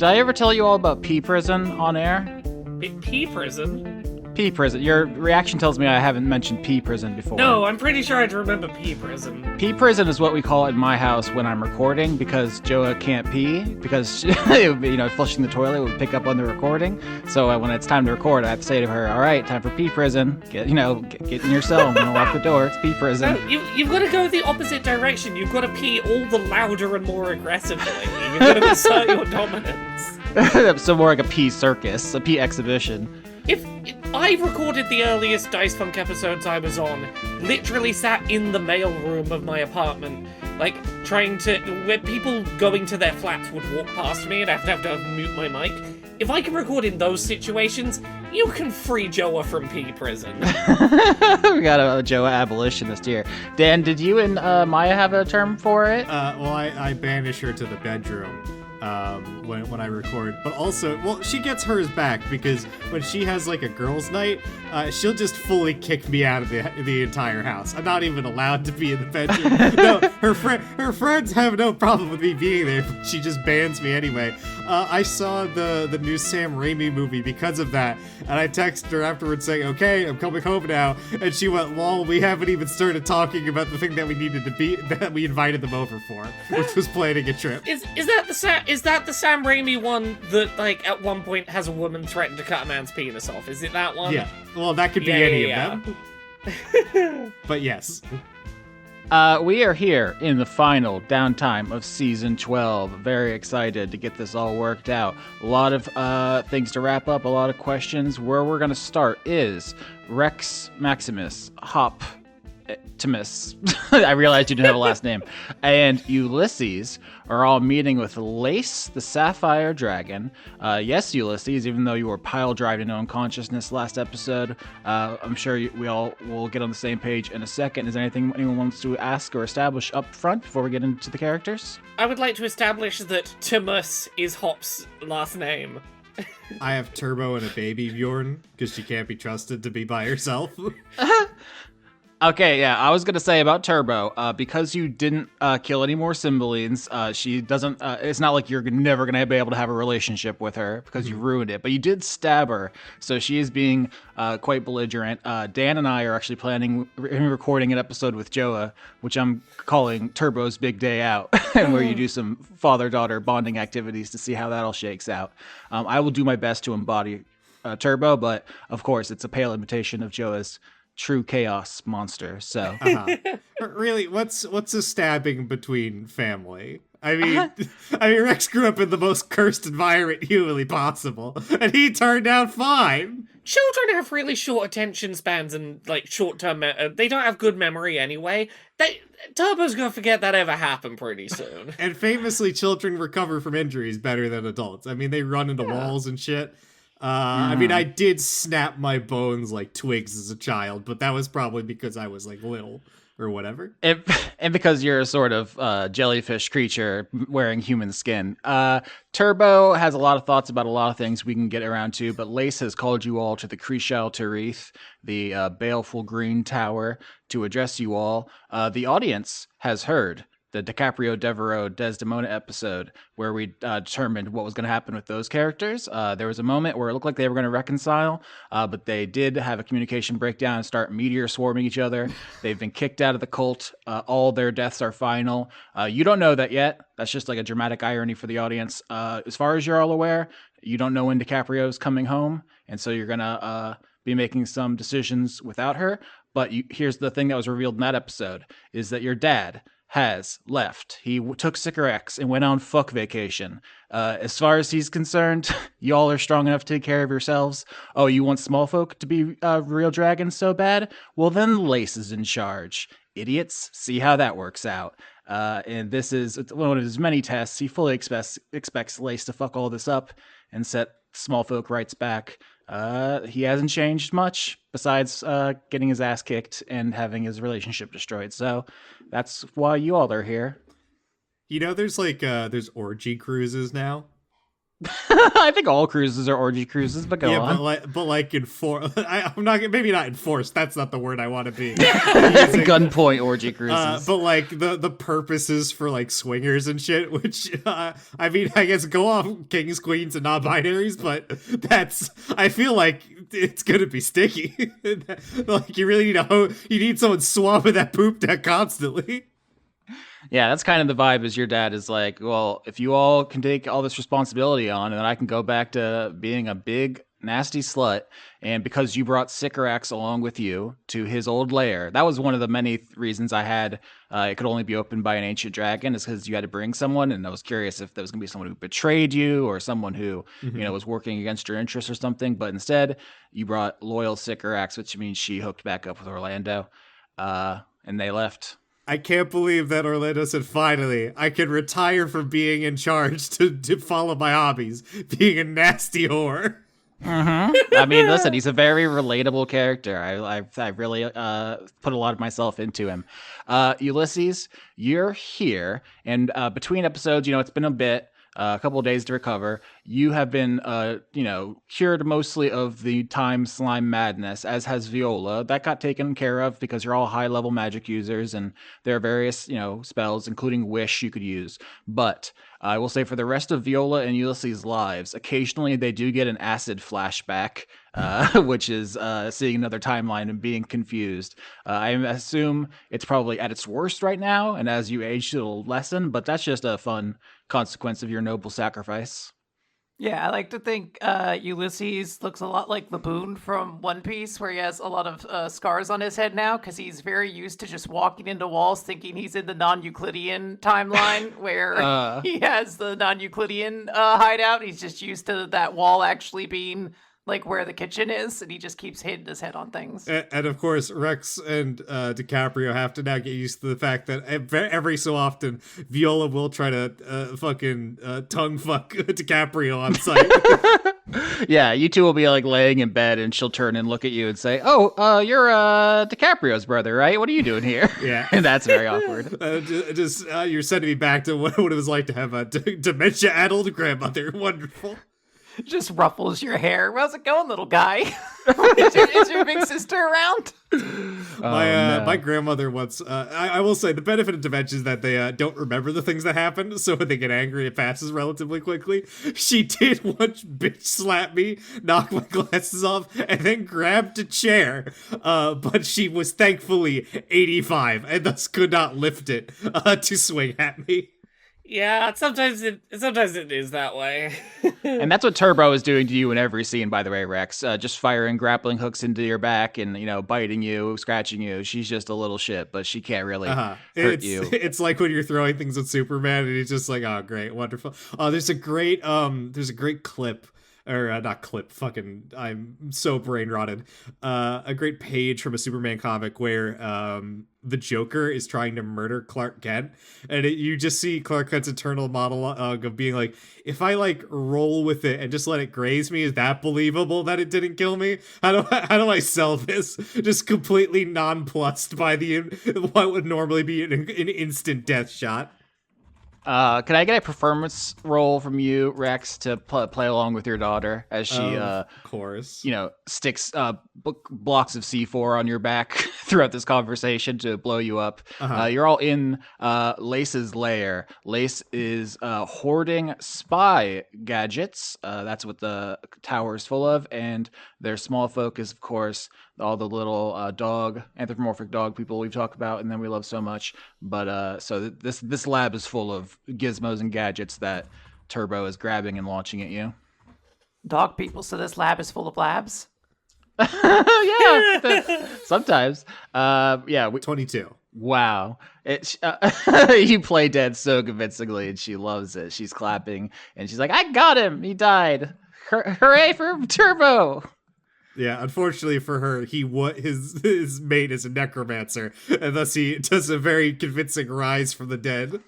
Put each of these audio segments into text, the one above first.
Did I ever tell you all about P Prison on air? P prison? P Prison. Your reaction tells me I haven't mentioned P Prison before. No, I'm pretty sure I'd remember P prison. P Prison is what we call it in my house when I'm recording because Joa can't pee because flushing the toilet would pick up on the recording. So when it's time to record, I have to say to her, "All right, time for P Prison. Get in your cell. I'm gonna lock the door. It's P Prison." No, you've got to go the opposite direction. You've got to pee all the louder and more aggressively. You've got to assert your dominance. So more like a pee circus, a pee exhibition. If I recorded the earliest Dice Funk episodes I was on, literally sat in the mailroom of my apartment, like where people going to their flats would walk past me and I'd have to mute my mic. If I can record in those situations, you can free Joa from P prison. We got a Joa abolitionist here. Dan, did you and Maya have a term for it? Well, I banish her to the bedroom. When I record, but also, well, she gets hers back because when she has like a girls' night, she'll just fully kick me out of the entire house. I'm not even allowed to be in the bedroom. No, her friends have no problem with me being there, but she just bans me anyway. I saw the new Sam Raimi movie because of that, and I texted her afterwards saying, "Okay, I'm coming home now," and she went, "Lol, we haven't even started talking about the thing that we needed to be that we invited them over for, which was planning a trip." Is that the Sam Raimi one that, like, at one point has a woman threaten to cut a man's penis off? Is it that one? Yeah. Well, that could be any of them. But yes. We are here in the final downtime of Season 12. Very excited to get this all worked out. A lot of things to wrap up, a lot of questions. Where we're going to start is Rex Maximus, Timus. I realized you didn't have a last name. And Ulysses are all meeting with Lace, the Sapphire Dragon. Yes, Ulysses, even though you were pile-driving into unconsciousness last episode, I'm sure we all will get on the same page in a second. Is there anything anyone wants to ask or establish up front before we get into the characters? I would like to establish that Timus is Hop's last name. I have Turbo and a baby Bjorn because she can't be trusted to be by herself. Okay, yeah, I was gonna say about Turbo, because you didn't kill any more Cymbalines, she doesn't, it's not like you're never gonna be able to have a relationship with her because you ruined it, but you did stab her, so she is being quite belligerent. Dan and I are actually planning recording an episode with Joa, which I'm calling Turbo's Big Day Out, where you do some father-daughter bonding activities to see how that all shakes out. I will do my best to embody Turbo, but of course it's a pale imitation of Joa's true chaos monster. So really, what's a stabbing between family? I mean, Rex grew up in the most cursed environment humanly possible, and he turned out fine. Children have really short attention spans and, like, short-term they don't have good memory anyway. Turbo's gonna forget that ever happened pretty soon. And famously, children recover from injuries better than adults. I mean, they run into walls and shit. I mean, I did snap my bones like twigs as a child, but that was probably because I was like little or whatever. And because you're a sort of jellyfish creature wearing human skin. Turbo has a lot of thoughts about a lot of things we can get around to, but Lace has called you all to the Crishal Tarith, the baleful green tower, to address you all. The audience has heard the Dicaprio Devereaux Desdemona episode where we determined what was going to happen with those characters. There was a moment where it looked like they were going to reconcile, but they did have a communication breakdown and start meteor swarming each other. They've been kicked out of the cult. All their deaths are final. You don't know that yet. That's just like a dramatic irony for the audience. As far as you're all aware, you don't know when DiCaprio's coming home, and so you're going to be making some decisions without her. But here's the thing that was revealed in that episode, is that your dad has left. He took cigarettes and went on fuck vacation. As far as he's concerned, y'all are strong enough to take care of yourselves. Oh, you want small folk to be real dragons so bad? Well, then Lace is in charge. Idiots, see how that works out. And this is one of his many tests. He fully expects Lace to fuck all this up and set small folk rights back. He hasn't changed much besides getting his ass kicked and having his relationship destroyed. So that's why you all are here. You know, there's orgy cruises now. I think all cruises are orgy cruises, but go Yeah, on. but like I'm not maybe not enforced. That's not the word I want to be using. Gunpoint orgy cruises. But like the purposes for like swingers and shit, which I mean, I guess go off kings, queens, and non-binaries, but I feel like it's gonna be sticky. Like you really you need someone swabbing that poop deck constantly. Yeah, that's kind of the vibe. Is your dad is like, well, if you all can take all this responsibility on, and then I can go back to being a big nasty slut. And because you brought Sycorax along with you to his old lair, that was one of the many reasons I had. It could only be opened by an ancient dragon, is because you had to bring someone, and I was curious if there was going to be someone who betrayed you or someone who was working against your interests or something. But instead, you brought loyal Sycorax, which means she hooked back up with Orlando, and they left. I can't believe that Orlando said, finally, I can retire from being in charge to follow my hobbies, being a nasty whore. I mean, listen, he's a very relatable character. I really put a lot of myself into him. Ulysses, you're here, and between episodes, it's been a bit. A couple of days to recover. You have been, cured mostly of the time slime madness, as has Viola. That got taken care of because you're all high-level magic users, and there are various, spells, including Wish, you could use. But I will say for the rest of Viola and Ulysses' lives, occasionally they do get an acid flashback, which is seeing another timeline and being confused. I assume it's probably at its worst right now, and as you age, it'll lessen, but that's just a fun consequence of your noble sacrifice. Yeah, I like to think Ulysses looks a lot like Laboon from One Piece, where he has a lot of scars on his head now, because he's very used to just walking into walls thinking he's in the non-Euclidean timeline, where he has the non-Euclidean hideout. He's just used to that wall actually being like where the kitchen is, and he just keeps hitting his head on things. And of course, Rex and Dicaprio have to now get used to the fact that every so often Viola will try to fucking tongue fuck Dicaprio on sight. Yeah, you two will be like laying in bed, and she'll turn and look at you and say, "Oh, you're Dicaprio's brother, right? What are you doing here?" Yeah, and that's very awkward. You're sending me back to what it was like to have a dementia-addled grandmother. Wonderful. Just ruffles your hair. How's it going, little guy? is your big sister around? My grandmother once, I will say the benefit of dementia is that they don't remember the things that happen, so when they get angry, it passes relatively quickly. She did once bitch slap me, knock my glasses off, and then grabbed a chair, but she was thankfully 85 and thus could not lift it to swing at me. Yeah, sometimes it is that way. And that's what Turbo is doing to you in every scene, by the way, Rex. Just firing grappling hooks into your back and, biting you, scratching you. She's just a little shit, but she can't really hurt you. It's like when you're throwing things at Superman and he's just like, oh, great, wonderful. There's a great clip. Or not clip, fucking, I'm so brain rotted. A great page from a Superman comic where the Joker is trying to murder Clark Kent, and you just see Clark Kent's internal monologue of being like, if I like roll with it and just let it graze me, is that believable that it didn't kill me? How do I sell this? Just completely nonplussed by what would normally be an instant death shot. Can I get a performance roll from you, Rex, to play along with your daughter as she, of course, sticks blocks of C4 on your back throughout this conversation to blow you up? You're all in Lace's lair. Lace is hoarding spy gadgets. That's what the tower is full of, and their small focus, of course, all the little anthropomorphic dog people we've talked about and then we love so much. But so this lab is full of gizmos and gadgets that Turbo is grabbing and launching at you. Dog people, so this lab is full of labs? Yeah, sometimes. 22. Wow. You play dead so convincingly, and she loves it. She's clapping, and she's like, I got him! He died! Hooray for Turbo! Yeah, unfortunately for her, his mate is a necromancer, and thus he does a very convincing rise from the dead.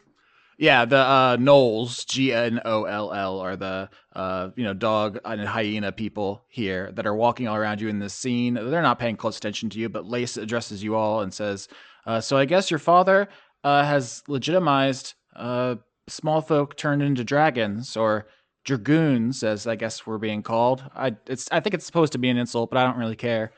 Yeah, the Gnolls, Gnoll, are the dog and hyena people here that are walking all around you in this scene. They're not paying close attention to you, but Lace addresses you all and says, so I guess your father has legitimized small folk turned into dragons, or dragoons, as I guess we're being called. I think it's supposed to be an insult, but I don't really care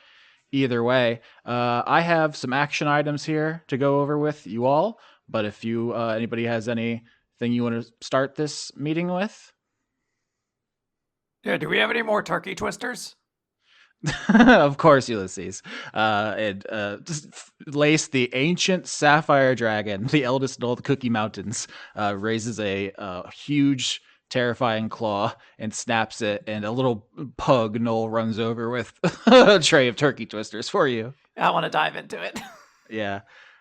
either way. I have some action items here to go over with you all, but if you anybody has anything you want to start this meeting with. Yeah, do we have any more turkey twisters? Of course, Ulysses. Lace, the ancient sapphire dragon, the eldest in all the Cookie Mountains, raises a huge, terrifying claw and snaps it, and a little pug Noel runs over with a tray of turkey twisters for you. I want to dive into it. Yeah.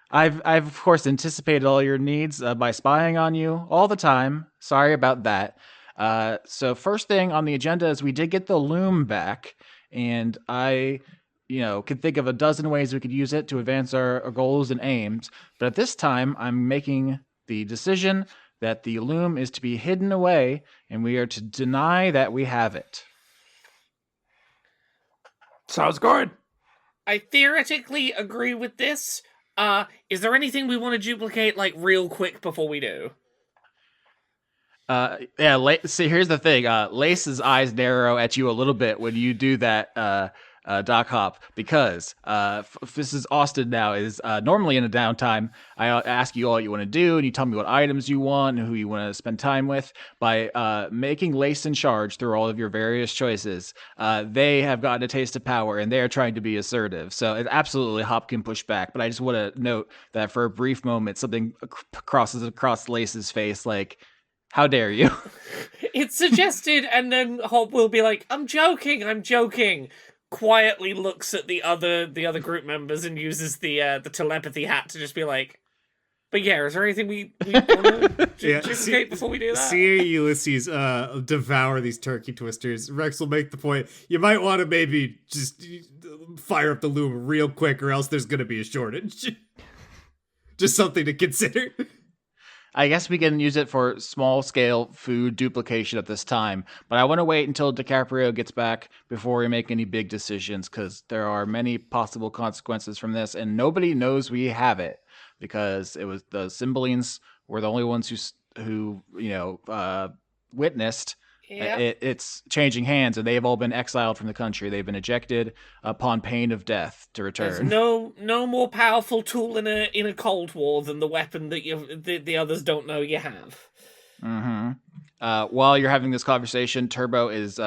I've of course anticipated all your needs by spying on you all the time. Sorry about that. So first thing on the agenda is we did get the loom back, and I, could think of a dozen ways we could use it to advance our goals and aims. But at this time, I'm making the decision that the loom is to be hidden away, and we are to deny that we have it. Sounds good. I theoretically agree with this. Is there anything we want to duplicate, like, real quick before we do? See, here's the thing. Lace's eyes narrow at you a little bit when you do that, Doc Hop, because this is Austin now. Is normally in a downtime, I ask you all what you want to do, and you tell me what items you want and who you want to spend time with. By making Lace in charge through all of your various choices, they have gotten a taste of power, and they are trying to be assertive. So it absolutely Hop can push back, but I just want to note that for a brief moment, something crosses across Lace's face, like, how dare you? It's suggested, and then Hop will be like, I'm joking. Quietly looks at the other group members and uses the telepathy hat to just be like, but yeah, is there anything we want to duplicate before we do that? Seeing Ulysses devour these turkey twisters, Rex will make the point, you might want to maybe just fire up the loom real quick, or else there's going to be a shortage. Just something to consider. I guess we can use it for small-scale food duplication at this time, but I want to wait until Dicaprio gets back before we make any big decisions, because there are many possible consequences from this, and nobody knows we have it, because it was the Cymbalines were the only ones who witnessed it's changing hands, and they have all been exiled from the country. They've been ejected upon pain of death to return. There's no more powerful tool in a Cold War than the weapon that the others don't know you have. Mm-hmm. While you're having this conversation, Turbo is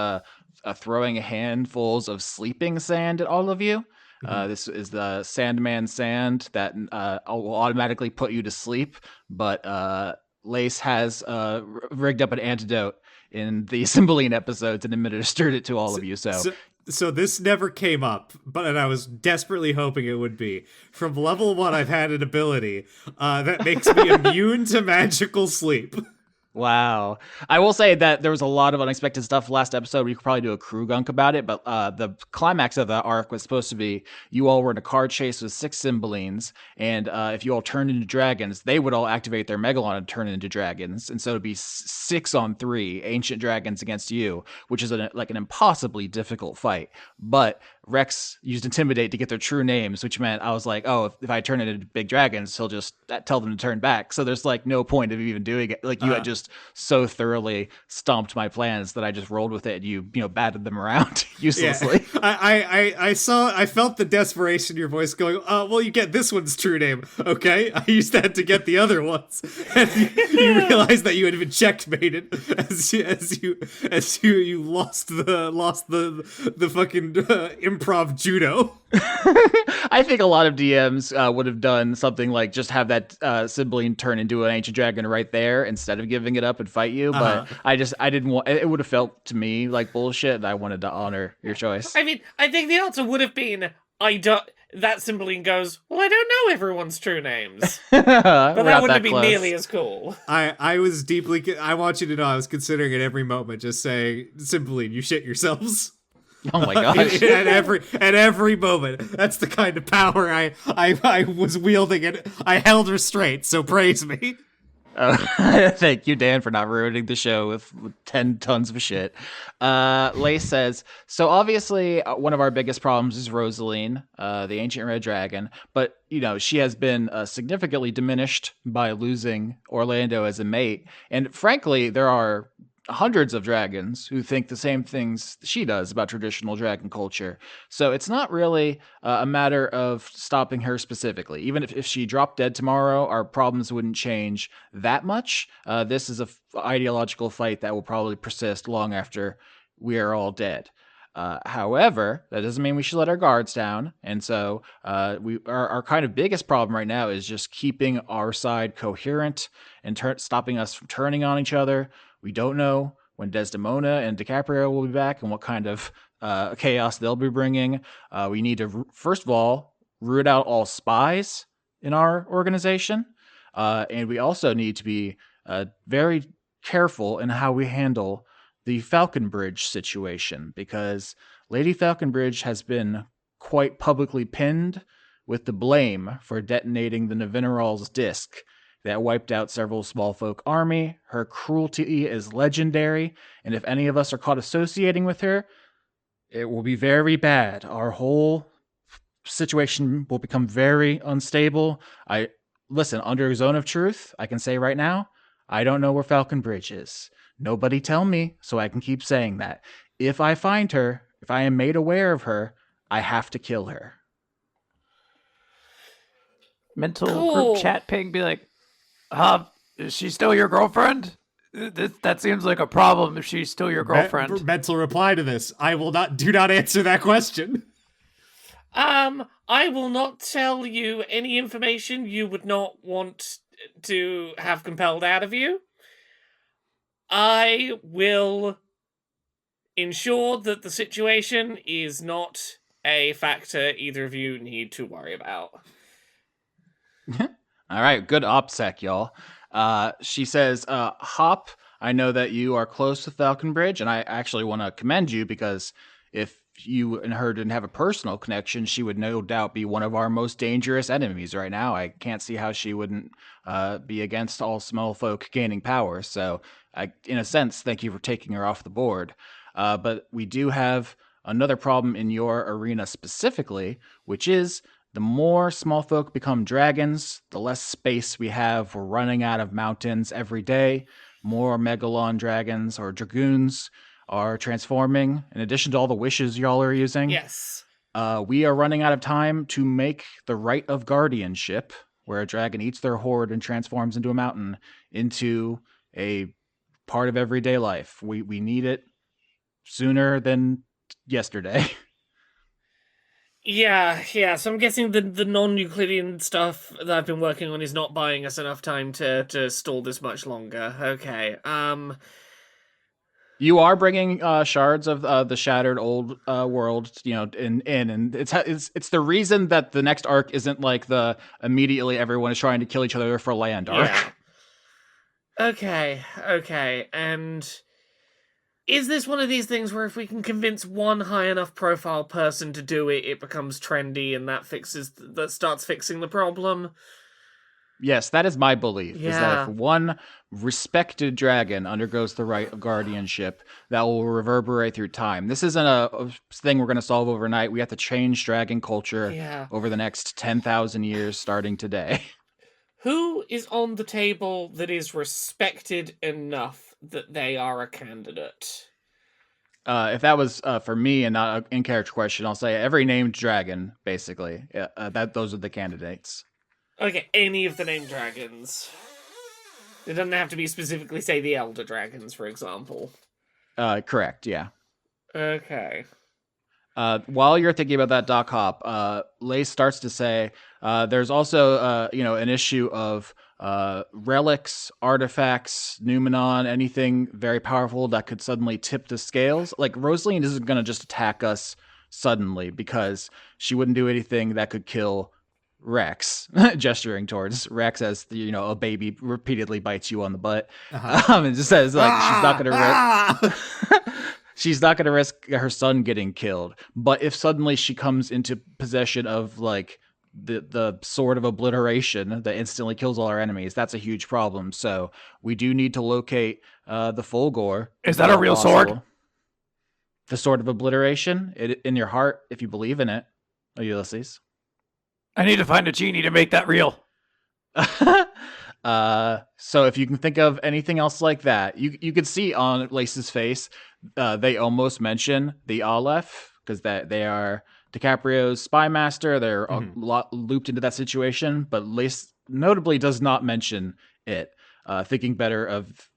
throwing handfuls of sleeping sand at all of you. This is the Sandman sand that will automatically put you to sleep, but Lace has rigged up an antidote in the Cymbaline episodes and administered it to all of you. So this never came up, and I was desperately hoping it would be. From level 1, I've had an ability that makes me immune to magical sleep. Wow. I will say that there was a lot of unexpected stuff last episode. We could probably do a crew gunk about it, but the climax of the arc was supposed to be you all were in a car chase with 6 Cymbalines, and if you all turned into dragons, they would all activate their Megalon and turn into dragons. And so it'd be 6-on-3 ancient dragons against you, which is an impossibly difficult fight. But Rex used Intimidate to get their true names, which meant I was like, oh, if I turn into big dragons, he'll just tell them to turn back. So there's no point of even doing it. You had just so thoroughly stomped my plans that I just rolled with it, and you batted them around uselessly. Yeah. I felt the desperation in your voice going, well, you get this one's true name, okay? I used that to get the other ones. And you realized that you had been checkmated as you lost the fucking improv judo. I think a lot of DMs would have done something like just have that Cymbaline turn into an ancient dragon right there instead of giving it up and fight you. But I didn't want it. Would have felt to me like bullshit, and I wanted to honor your choice. I mean, I think the answer would have been that Cymbaline goes, well, I don't know everyone's true names. But that wouldn't be nearly as cool. I was deeply, I want you to know I was considering at every moment just saying, Cymbaline, you shit yourselves. Oh my gosh. at every moment. That's the kind of power I was wielding, and I held restraint, so praise me. Thank you, Dan, for not ruining the show with 10 tons of shit. Lace says, so obviously one of our biggest problems is Rosaline, the ancient red dragon, but she has been significantly diminished by losing Orlando as a mate. And frankly, there are hundreds of dragons who think the same things she does about traditional dragon culture. So it's not really a matter of stopping her specifically. Even if she dropped dead tomorrow, our problems wouldn't change that much. This is a ideological fight that will probably persist long after we are all dead. However, that doesn't mean we should let our guards down. And so our kind of biggest problem right now is just keeping our side coherent and stopping us from turning on each other. We don't know when Desdemona and Dicaprio will be back and what kind of chaos they'll be bringing. We need to, first of all, root out all spies in our organization. And we also need to be very careful in how we handle the Falconbridge situation, because Lady Falconbridge has been quite publicly pinned with the blame for detonating the Navineral's disc that wiped out several small folk army. Her cruelty is legendary, and if any of us are caught associating with her, it will be very bad. Our whole situation will become very unstable. Listen, under Zone of Truth, I can say right now, I don't know where Falconbridge is. Nobody tell me, so I can keep saying that. If I find her, if I am made aware of her, I have to kill her. Mental group chat ping be like, is she still your girlfriend? That seems like a problem if she's still your girlfriend. Mental reply to this. Do not answer that question. I will not tell you any information you would not want to have compelled out of you. I will ensure that the situation is not a factor either of you need to worry about. All right, good OPSEC, y'all. She says, Hop, I know that you are close with Falconbridge, and I actually want to commend you because if you and her didn't have a personal connection, she would no doubt be one of our most dangerous enemies right now. I can't see how she wouldn't be against all small folk gaining power. So, in a sense, thank you for taking her off the board. But we do have another problem in your arena specifically, which is the more small folk become dragons, the less space we have. We're running out of mountains every day. More Megalon dragons or dragoons are transforming, in addition to all the wishes y'all are using. Yes. We are running out of time to make the rite of guardianship, where a dragon eats their horde and transforms into a mountain, into a part of everyday life. We need it sooner than yesterday. Yeah, so I'm guessing the non-Euclidean stuff that I've been working on is not buying us enough time to stall this much longer. Okay, You are bringing shards of the shattered old world, in, and it's the reason that the next arc isn't like the immediately everyone is trying to kill each other for land arc. Yeah. Okay, and is this one of these things where if we can convince one high enough profile person to do it, it becomes trendy and that starts fixing the problem? Yes, that is my belief, Yeah. is that if one respected dragon undergoes the rite of guardianship, that will reverberate through time. This isn't a thing we're going to solve overnight. We have to change dragon culture over the next 10,000 years starting today. Who is on the table that is respected enough that they are a candidate? If that was for me and not an in-character question, I'll say every named dragon, basically. Those are the candidates. Okay, any of the named dragons. It doesn't have to be specifically, say, the Elder Dragons, for example. Correct, yeah. Okay. While you're thinking about that, Doc Hop, Lace starts to say there's also an issue of relics, artifacts, Numenon, anything very powerful that could suddenly tip the scales. Like, Rosaline isn't going to just attack us suddenly because she wouldn't do anything that could kill Rex, gesturing towards Rex as a baby repeatedly bites you on the butt. And just says she's not going to she's not going to risk her son getting killed. But if suddenly she comes into possession of the sword of obliteration that instantly kills all our enemies, that's a huge problem. So we do need to locate the Fulgore. Is that a real sword? The sword of obliteration, in your heart, if you believe in it, Ulysses. I need to find a genie to make that real. So if you can think of anything else like that, you could see on Lace's face, they almost mention the Aleph because that they are DiCaprio's spy master. They're a lot looped into that situation, but Lace notably does not mention it. Thinking better of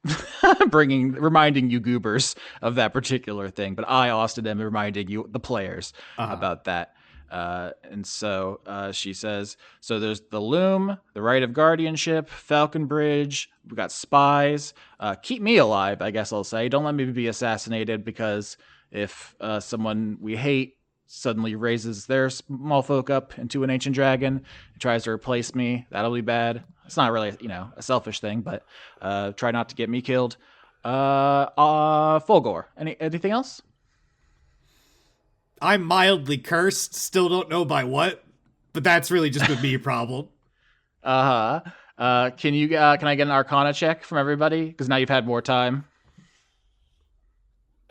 reminding you goobers of that particular thing. But I, Austin, am reminding you, the players, about that. And so she says, so there's the Loom, the Right of Guardianship, Falcon Bridge, we got spies. Keep me alive, I guess I'll say. Don't let me be assassinated, because if someone we hate suddenly raises their small folk up into an ancient dragon and tries to replace me, that'll be bad. It's not really, a selfish thing, but try not to get me killed. Fulgor, anything else? I'm mildly cursed. Still don't know by what, but that's really just with me a problem. Can I get an Arcana check from everybody? Because now you've had more time.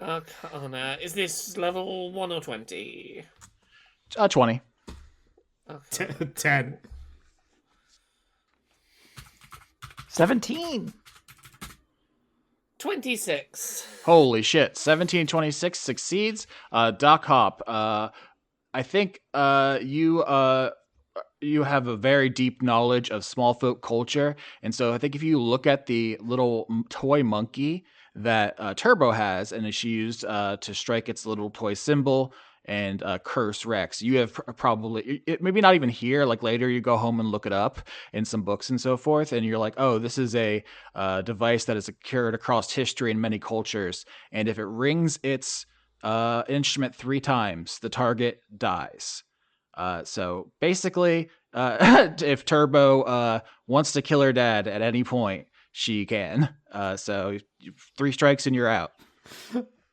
Arcana. Is this level 1 or 20? 20. Okay. 10. 17. 26. Holy shit. 1726 succeeds. Doc Hop, I think you have a very deep knowledge of small folk culture. And so I think if you look at the little toy monkey that Turbo has, and she used to strike its little toy symbol and curse Rex, you have probably, maybe not even here, like later you go home and look it up in some books and so forth, and you're like, oh, this is a device that is occurred across history in many cultures, and if it rings its instrument 3 times, the target dies. So basically, if Turbo wants to kill her dad at any point, she can. So 3 strikes and you're out.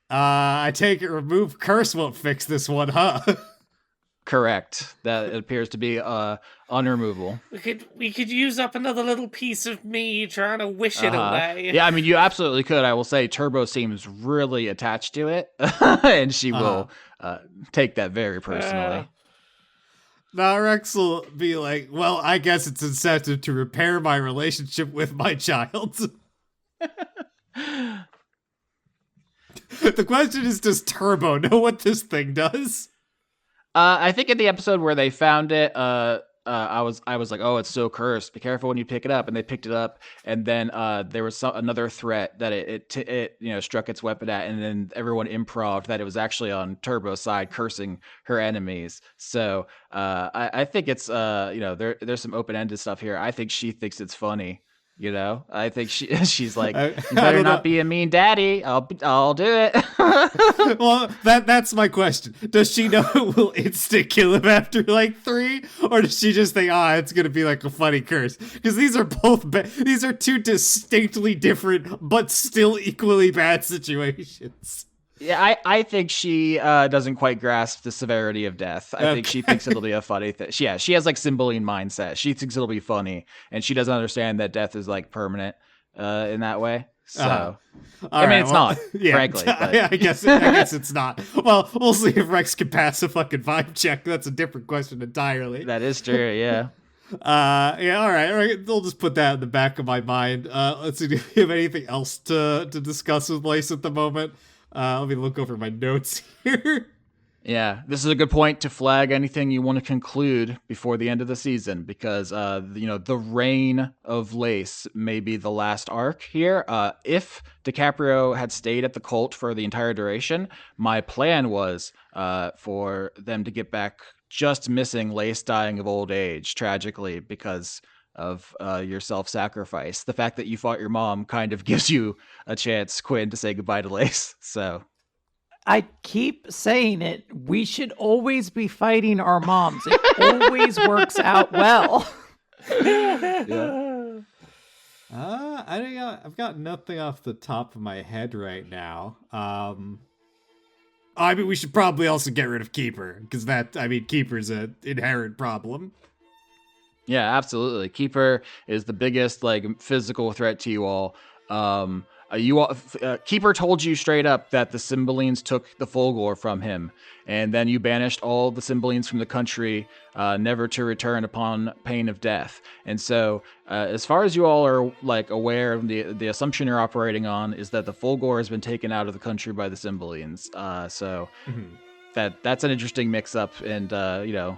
I take it remove curse won't fix this one, huh? Correct. That appears to be unremovable. We could use up another little piece of me trying to wish it away. Yeah, I mean, you absolutely could. I will say Turbo seems really attached to it, and she will take that very personally. Now Rex will be like, well, I guess it's incentive to repair my relationship with my child. The question is, does Turbo know what this thing does? I think in the episode where they found it, I was like, oh, it's so cursed. Be careful when you pick it up. And they picked it up, and then there was another threat that it struck its weapon at, and then everyone improv'd that it was actually on Turbo's side, cursing her enemies. So I think it's there's some open-ended stuff here. I think she thinks it's funny. I think she's like, you better not be a mean daddy. I'll do it. Well, that's my question. Does she know it will instant kill him after like 3, or does she just think, it's gonna be like a funny curse? Because these are both these are 2 distinctly different but still equally bad situations. Yeah, I think she doesn't quite grasp the severity of death. I think she thinks it'll be a funny thing. She has like Cymbeline mindset. She thinks it'll be funny, and she doesn't understand that death is like permanent in that way. So, it's not, frankly. But. I guess it's not. Well, we'll see if Rex can pass a fucking vibe check. That's a different question entirely. That is true, yeah. All right. We'll just put that in the back of my mind. Let's see, do you have anything else to discuss with Lace at the moment? Let me look over my notes here. Yeah, this is a good point to flag anything you want to conclude before the end of the season, because the reign of Lace may be the last arc here. If Dicaprio had stayed at the cult for the entire duration, my plan was for them to get back just missing Lace dying of old age, tragically, because of your self-sacrifice. The fact that you fought your mom kind of gives you a chance, Quinn, to say goodbye to Lace. So I keep saying it. We should always be fighting our moms. It always works out well. Yeah. I've got nothing off the top of my head right now. I mean, we should probably also get rid of Keeper, because Keeper's an inherent problem. Yeah, absolutely. Keeper is the biggest physical threat to you all. Keeper told you straight up that the Cymbalines took the Fulgor from him, and then you banished all the Cymbalines from the country, never to return upon pain of death. And so, as far as you all are like aware, the assumption you're operating on is that the Fulgor has been taken out of the country by the Cymbalines. That's an interesting mix-up, and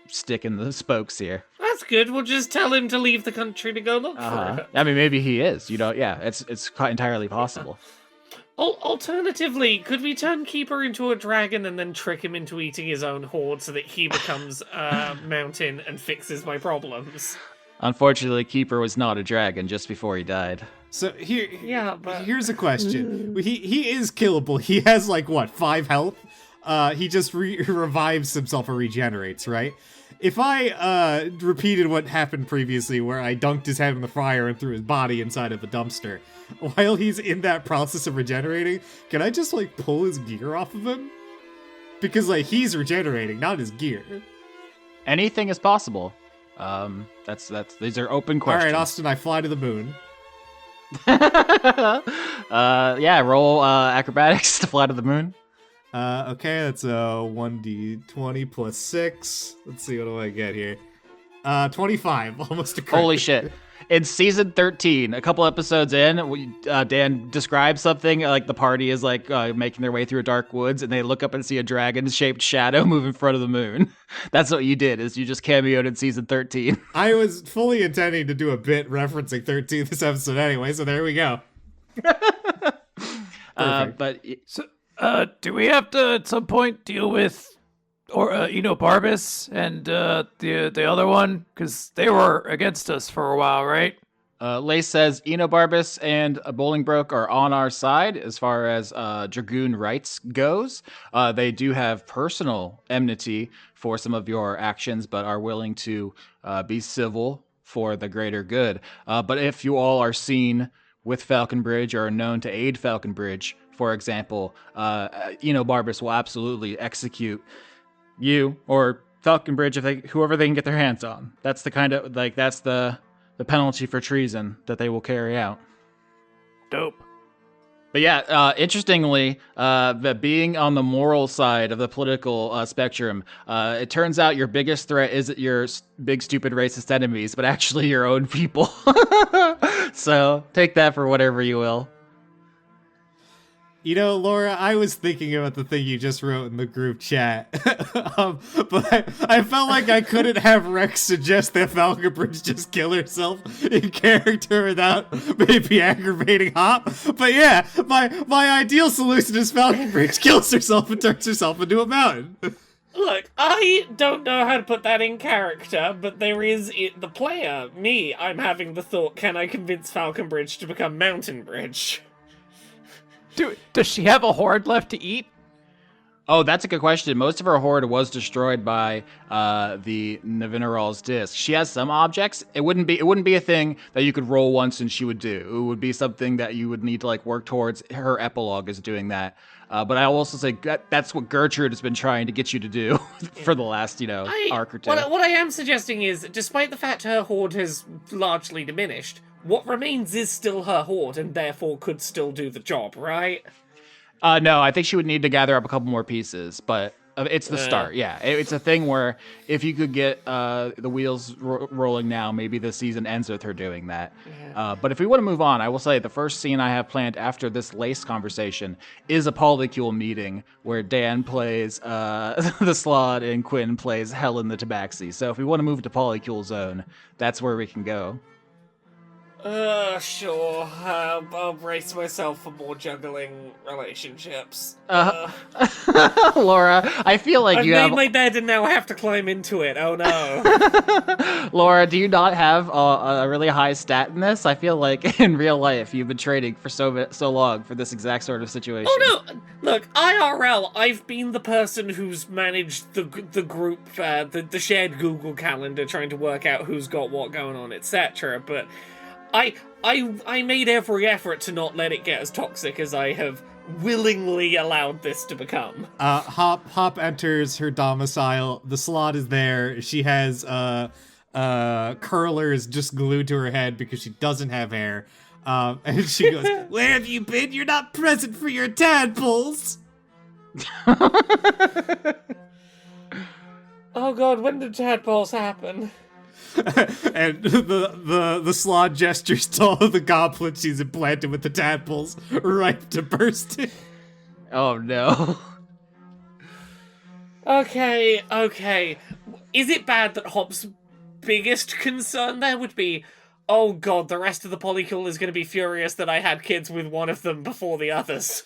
stick in the spokes here. That's good. We'll just tell him to leave the country to go look for it. I mean, maybe he is. It's quite entirely possible. Alternatively, could we turn Keeper into a dragon and then trick him into eating his own horde so that he becomes a mountain and fixes my problems? Unfortunately, Keeper was not a dragon just before he died. So but here's a question. He is killable. He has 5 health. He just revives himself or regenerates, right? If I repeated what happened previously, where I dunked his head in the fryer and threw his body inside of the dumpster, while he's in that process of regenerating, can I just pull his gear off of him? Because he's regenerating, not his gear. Anything is possible. These are open questions. All right, Austin, I fly to the moon. Roll acrobatics to fly to the moon. Okay, that's 1d20 plus 6. Let's see, what do I get here? 25, almost a crit. Holy shit. In season 13, a couple episodes in, Dan describes something like the party is making their way through a dark woods, and they look up and see a dragon-shaped shadow move in front of the moon. That's what you did, is you just cameoed in season 13. I was fully intending to do a bit referencing 13 this episode anyway, so there we go. Do we have to at some point deal with, Barbas and the other one? Because they were against us for a while, right? Lace says Enobarbus and Bolingbroke are on our side as far as Dragoon rights goes. They do have personal enmity for some of your actions, but are willing to be civil for the greater good. But if you all are seen with Falconbridge or are known to aid Falconbridge, for example, Enobarbus will absolutely execute you or Falconbridge whoever they can get their hands on. That's the kind of that's the penalty for treason that they will carry out. Dope. But yeah, interestingly, that being on the moral side of the political spectrum, it turns out your biggest threat isn't your big stupid racist enemies, but actually your own people. So take that for whatever you will. Laura, I was thinking about the thing you just wrote in the group chat, but I felt like I couldn't have Rex suggest that Falconbridge just kill herself in character without maybe aggravating Hop. But yeah, my ideal solution is Falconbridge kills herself and turns herself into a mountain. Look, I don't know how to put that in character, but there is the player, me. I'm having the thought, can I convince Falconbridge to become Mountain Bridge? Does she have a horde left to eat? Oh, that's a good question. Most of her horde was destroyed by the Navineral's disc. She has some objects. It wouldn't be a thing that you could roll once and she would do. It would be something that you would need to work towards. Her epilogue is doing that. But I'll also say that's what Gertrude has been trying to get you to do for the last, arc or two. What I am suggesting is, despite the fact her horde has largely diminished, what remains is still her horde and therefore could still do the job, right? No, I think she would need to gather up a couple more pieces, but it's the start. Yeah, it's a thing where if you could get the wheels rolling now, maybe the season ends with her doing that. Yeah. But if we want to move on, I will say the first scene I have planned after this Lace conversation is a polycule meeting where Dan plays the Slod and Quinn plays Helen the Tabaxi. So if we want to move to polycule zone, that's where we can go. Sure. I'll brace myself for more juggling relationships. Laura, I feel like I've you made my bed and now I have to climb into it. Oh no. Laura, do you not have a really high stat in this? I feel like in real life you've been training for so long for this exact sort of situation. Oh no! Look, IRL, I've been the person who's managed the group, the shared Google Calendar, trying to work out who's got what going on, etc. But I made every effort to not let it get as toxic as I have willingly allowed this to become. Hop enters her domicile. The Slot is there. She has curlers just glued to her head because she doesn't have hair. And she goes, "Where have you been? You're not present for your tadpoles." Oh god, when did tadpoles happen? And the sloth gestures to all of the goblins she's implanted with the tadpoles, ripe to bursting. Oh no. Okay. Is it bad that Hop's biggest concern there would be, oh god, the rest of the polycule is going to be furious that I had kids with one of them before the others?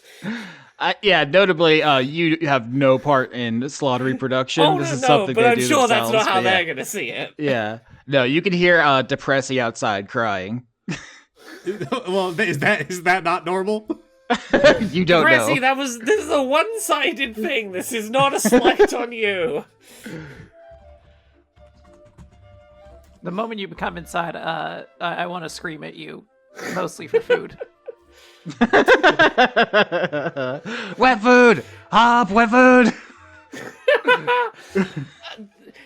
Yeah, notably, you have no part in sloth reproduction. Oh, this no, is something but they I'm do sure that's themselves, not how but yeah. they're going to see it. Yeah. No, you can hear Depressy outside crying. Well, is that not normal? You don't Pressy, know. this is a one-sided thing. This is not a slight on you. The moment you come inside, I want to scream at you, mostly for food. Wet food! Hop, wet food!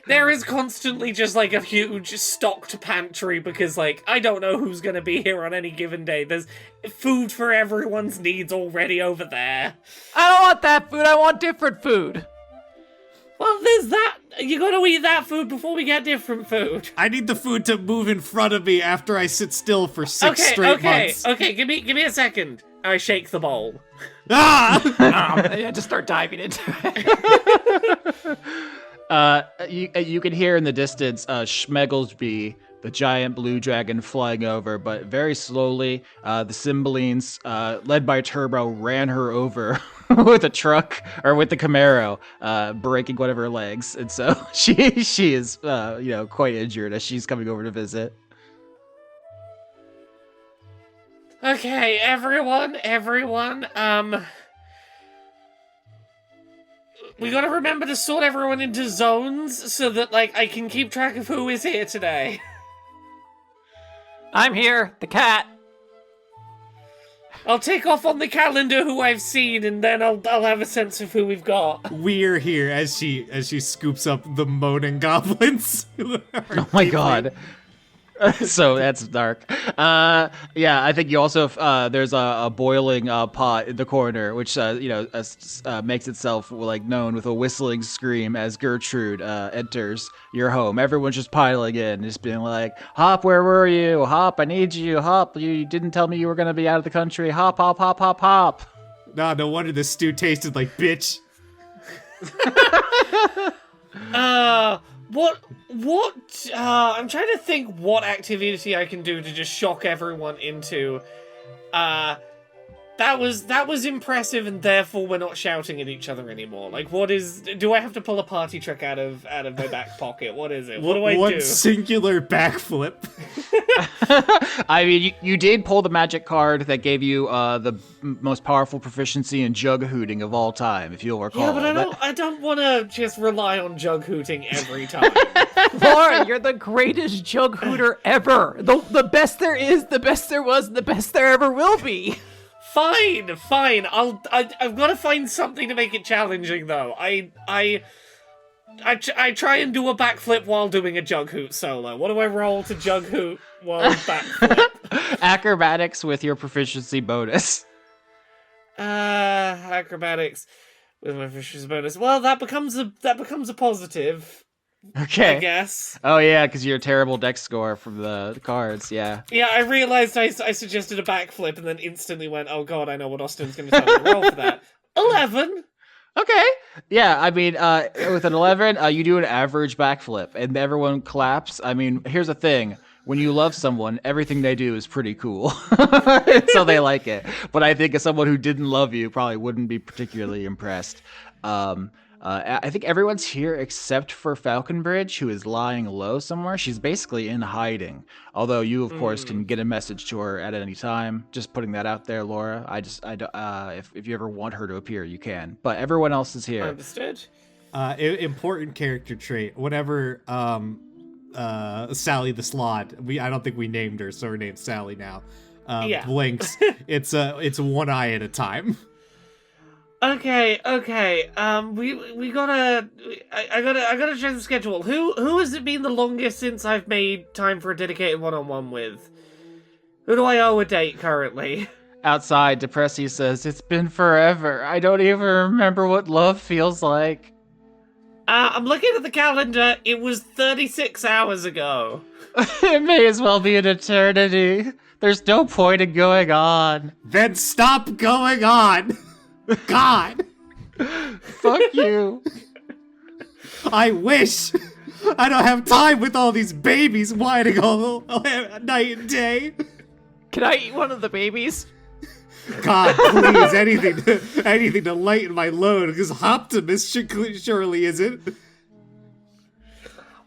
There is constantly just like a huge stocked pantry because like I don't know who's gonna be here on any given day. There's food for everyone's needs already over there. I don't want that food. I want different food. Well, there's that. You gotta eat that food before we get different food. I need the food to move in front of me after I sit still for 6 straight months. Okay. Give me a second. I shake the bowl. Ah! I just start diving into it. You can hear in the distance Schmegglesby, the giant blue dragon, flying over, but very slowly. The Cymbalines, led by Turbo, ran her over with a truck or with the Camaro, breaking one of her legs, and so she is quite injured as she's coming over to visit. Okay, everyone, we gotta remember to sort everyone into zones so that, like, I can keep track of who is here today. I'm here, the cat. I'll take off on the calendar who I've seen, and then I'll have a sense of who we've got. We're here as she scoops up the moaning goblins. Oh my god. So that's dark. Yeah, I think you also there's a boiling pot in the corner, which makes itself like known with a whistling scream as Gertrude enters your home. Everyone's just piling in, just being like, "Hop, where were you? Hop, I need you. Hop, you didn't tell me you were gonna be out of the country. Hop, hop, hop, hop, hop." Nah, no wonder the stew tasted like bitch. I'm trying to think what activity I can do to just shock everyone into. That was impressive, and therefore we're not shouting at each other anymore. Like, do I have to pull a party trick out of my back pocket? What is it? What do I do? One singular backflip. I mean, you did pull the magic card that gave you the most powerful proficiency in jug hooting of all time, if you'll recall. Yeah, but I don't want to just rely on jug hooting every time. Laura, you're the greatest jug hooter ever. The best there is, the best there was, the best there ever will be. Fine. I've got to find something to make it challenging, though. I try and do a backflip while doing a jug hoot solo. What do I roll to jug hoot while backflip? Acrobatics with your proficiency bonus. Acrobatics with my proficiency bonus. Well, that becomes a positive. Okay. I guess. Oh yeah, because you're a terrible dex score from the cards. Yeah. Yeah, I realized I suggested a backflip and then instantly went, oh god, I know what Austin's going to tell me to roll for that. 11. Okay. Yeah, I mean, with an 11, you do an average backflip, and everyone claps. I mean, here's the thing. When you love someone, everything they do is pretty cool. So they like it. But I think as someone who didn't love you probably wouldn't be particularly impressed. I think everyone's here except for Falconbridge, who is lying low somewhere. She's basically in hiding. Although you, of course, can get a message to her at any time. Just putting that out there, Laura. If you ever want her to appear, you can. But everyone else is here. Understood. Important character trait. Whenever Sally the Sloth, I don't think we named her, so her name's Sally now. Blinks. It's one eye at a time. Okay. We gotta. I gotta check the schedule. Who has it been the longest since I've made time for a dedicated one-on-one with? Who do I owe a date currently? Outside, Depressy says, "It's been forever. I don't even remember what love feels like." I'm looking at the calendar. It was 36 hours ago. It may as well be an eternity. There's no point in going on. Then stop going on. God. Fuck you. I wish. I don't have time with all these babies whining all night and day. Can I eat one of the babies? God, please, anything to lighten my load, because Optimus surely isn't.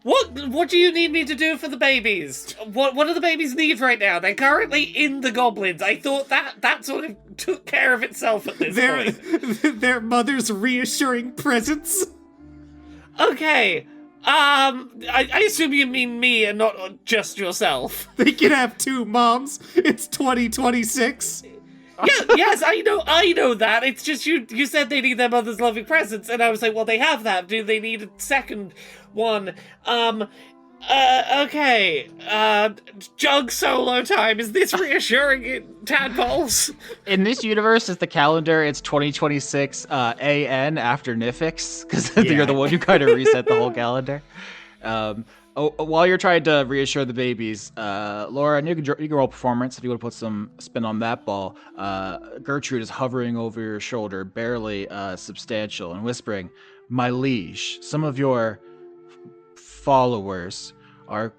What do you need me to do for the babies? What do the babies need right now? They're currently in the goblins. I thought that sort of took care of itself at this point. Their mother's reassuring presence. Okay. I assume you mean me and not just yourself. They can have two moms. It's 2026. Yeah, yes, I know that. It's just you said they need their mother's loving presence, and I was like, well, they have that. Do they need a second one? Okay. Jug solo time. Is this reassuring, tadpoles? In this universe, is the calendar, it's 2026 AN after Nifix, because Yeah. you're the one who kind of reset the whole calendar. While you're trying to reassure the babies, Laura, you can roll performance if you want to put some spin on that ball. Gertrude is hovering over your shoulder, barely substantial, and whispering, "My liege, some of your followers are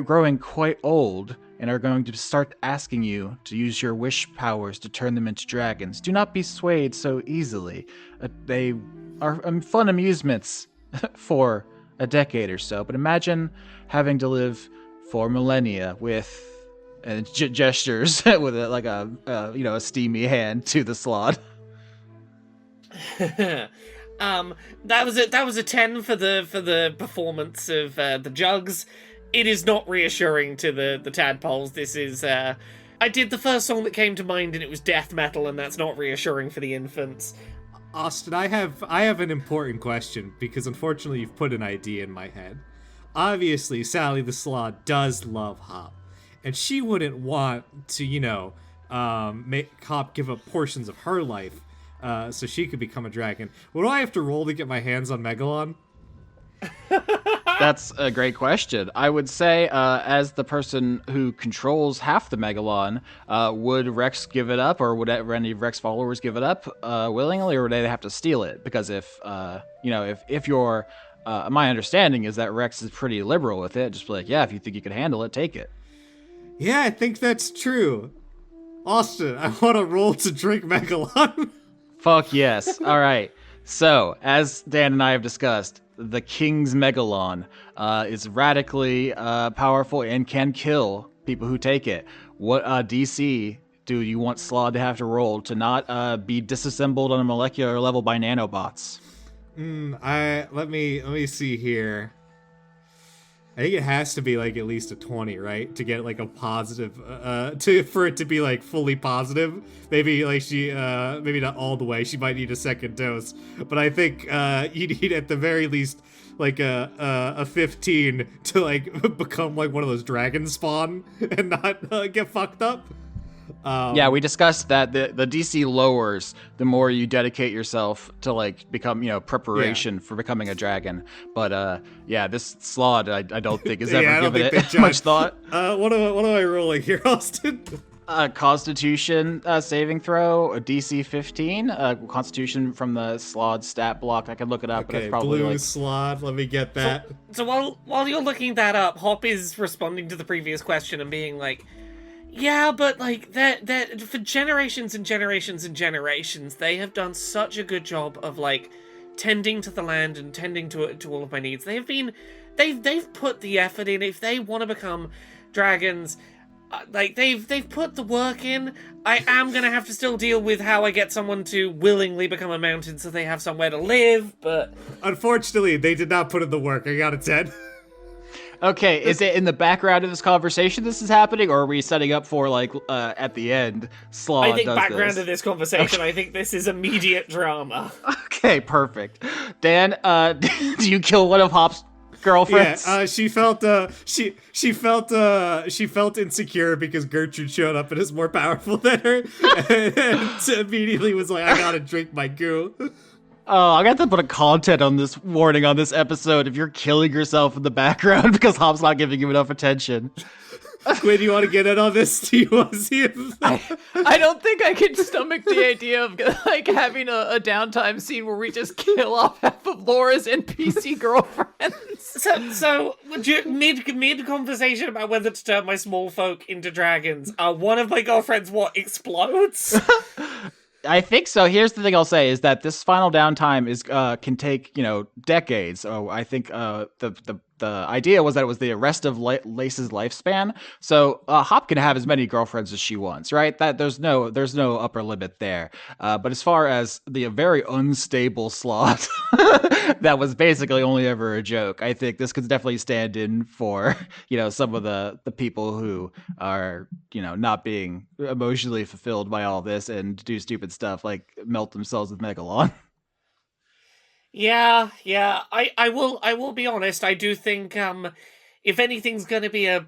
growing quite old and are going to start asking you to use your wish powers to turn them into dragons. Do not be swayed so easily. They are fun amusements for a decade or so, but imagine having to live for millennia with gestures with a steamy hand to the slot." That was a 10 for the performance of the jugs. It is not reassuring to the tadpoles. This is I did the first song that came to mind, and it was death metal, and that's not reassuring for the infants. Austin, I have an important question, because unfortunately you've put an idea in my head. Obviously, Sally the Sloth does love Hop, and she wouldn't want to, make Hop give up portions of her life so she could become a dragon. What do I have to roll to get my hands on Megalon? That's a great question. I would say, as the person who controls half the Megalon, would Rex give it up, or would any of Rex followers give it up willingly, or would they have to steal it? Because if you're, my understanding is that Rex is pretty liberal with it. Just be like, yeah, if you think you can handle it, take it. Yeah, I think that's true. Austin, I want to roll to drink Megalon. Fuck yes. All right. So, as Dan and I have discussed, the King's Megalon is radically powerful and can kill people who take it. What DC do you want Slod to have to roll to not be disassembled on a molecular level by nanobots? Let me see here. I think it has to be like at least a 20, right? To get like a positive, for it to be like fully positive. Maybe like maybe not all the way. She might need a second dose. But I think you need at the very least like a 15 to like become like one of those dragon spawn and not get fucked up. Yeah, we discussed that the DC lowers the more you dedicate yourself to like become, preparation for becoming a dragon. But yeah, this Slod I don't think is ever given it much thought. What am I rolling here, Austin? Constitution saving throw, a DC 15. Constitution from the Slod stat block. I could look it up, but it's probably blue like... Slod. Let me get that. So while you're looking that up, Hop is responding to the previous question and being like, yeah, but like that for generations and generations and generations, they have done such a good job of like tending to the land and tending to all of my needs. They've put the effort in. If they want to become dragons, like they've put the work in. I am gonna have to still deal with how I get someone to willingly become a mountain so they have somewhere to live. But unfortunately, they did not put in the work. I got a 10. Okay, is it in the background of this conversation this is happening, or are we setting up for, like, at the end, Slod I think does background this? of this conversation, I think this is immediate drama. Okay, perfect. Dan, do you kill one of Hop's girlfriends. Yeah, she felt insecure because Gertrude showed up and is more powerful than her, and immediately was like, "I gotta drink my goo." Oh, I got to put a content on this warning on this episode if you're killing yourself in the background because Hop's not giving you enough attention. Quinn, you want to get in on this? Do you want to see it? I don't think I can stomach the idea of like having a downtime scene where we just kill off half of Laura's NPC girlfriends. So mid conversation about whether to turn my small folk into dragons, one of my girlfriends explodes? I think so. Here's the thing I'll say is that this final downtime is can take decades. So I think the idea was that it was the rest of Lace's lifespan. So Hop can have as many girlfriends as she wants, right? That there's no upper limit there. But as far as the very unstable slot that was basically only ever a joke, I think this could definitely stand in for some of the people who are not being emotionally fulfilled by all this and do stupid stuff like melt themselves with Megalon. Yeah. I will be honest. I do think if anything's going to be a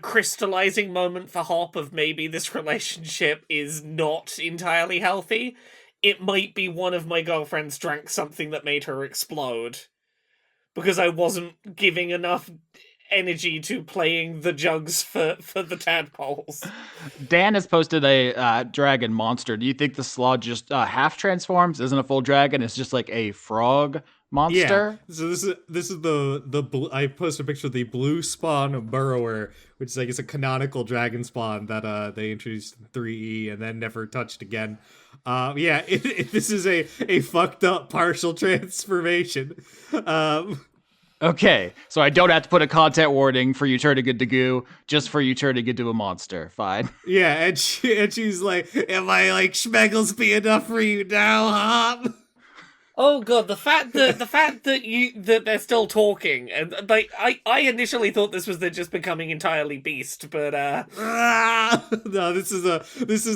crystallizing moment for Hop of maybe this relationship is not entirely healthy, it might be one of my girlfriends drank something that made her explode because I wasn't giving enough energy to playing the jugs for the tadpoles. Dan has posted a dragon monster. Do you think the Slaw just half transforms? Isn't a full dragon? It's just like a frog monster? Yeah. So this is the I posted a picture of the blue spawn burrower, which is I guess a canonical dragon spawn that they introduced in 3E and then never touched again. This is a fucked up partial transformation. Okay, so I don't have to put a content warning for you turning into goo, just for you turning into a monster. Fine. Yeah, and she's like, "Am I like Schmegglesby enough for you now, Hop?" Oh god, the fact that they're still talking, and like I initially thought this was them just becoming entirely beast, but no, this is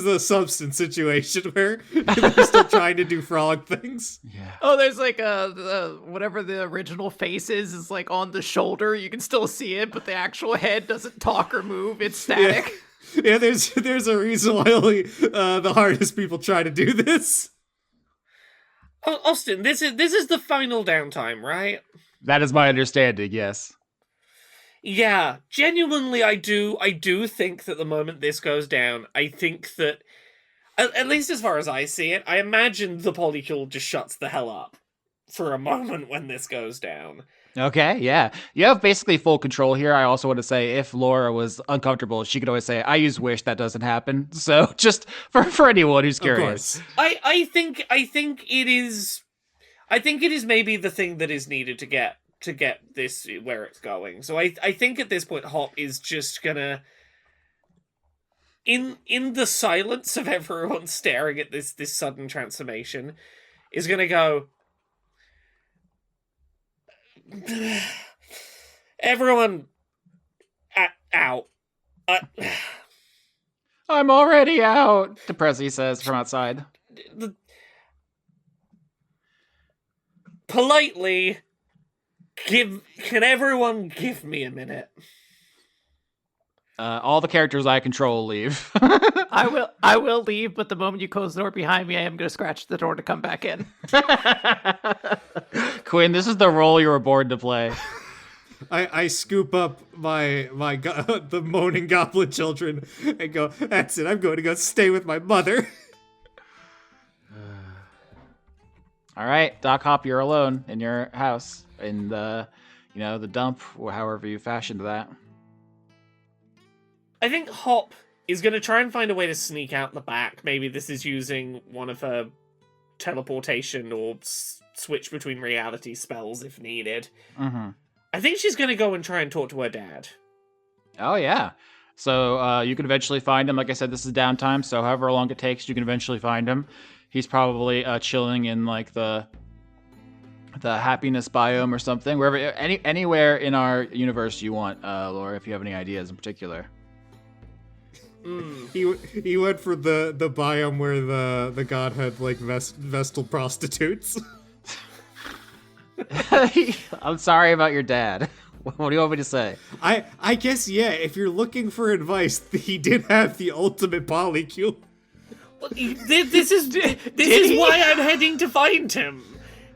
a substance situation where they're still trying to do frog things. Yeah. Oh, there's like whatever the original face is like on the shoulder. You can still see it, but the actual head doesn't talk or move. It's static. Yeah, there's a reason why only the hardest people try to do this. Oh, Austin, this is the final downtime, right? That is my understanding, yes. Yeah, genuinely, I do think that the moment this goes down, I think that, at least as far as I see it, I imagine the polycule just shuts the hell up for a moment when this goes down. Okay, yeah. You have basically full control here. I also want to say if Laura was uncomfortable, she could always say, I use wish, that doesn't happen. So just for anyone who's curious. I think it is maybe the thing that is needed to get this where it's going. So I think at this point Hop is just gonna in the silence of everyone staring at this sudden transformation is gonna go, everyone out. I'm already out, Depressy says from outside. Politely, can everyone give me a minute? All the characters I control leave. I will leave, but the moment you close the door behind me, I am going to scratch the door to come back in. Quinn, this is the role you were born to play. I scoop up the moaning goblin children and go, that's it, I'm going to go stay with my mother. All right, Doc Hop, you're alone in your house, in the dump, or however you fashioned that. I think Hop is going to try and find a way to sneak out the back. Maybe this is using one of her teleportation or switch between reality spells if needed. Mm-hmm. I think she's going to go and try and talk to her dad. Oh, yeah. So you can eventually find him. Like I said, this is downtime, so however long it takes, you can eventually find him. He's probably chilling in like the happiness biome or something. Wherever, anywhere in our universe you want, Laura, if you have any ideas in particular. He went for the biome where the god had like Vestal prostitutes. I'm sorry about your dad. What do you want me to say? I guess, yeah, if you're looking for advice, he did have the ultimate polycule. This is why I'm heading to find him.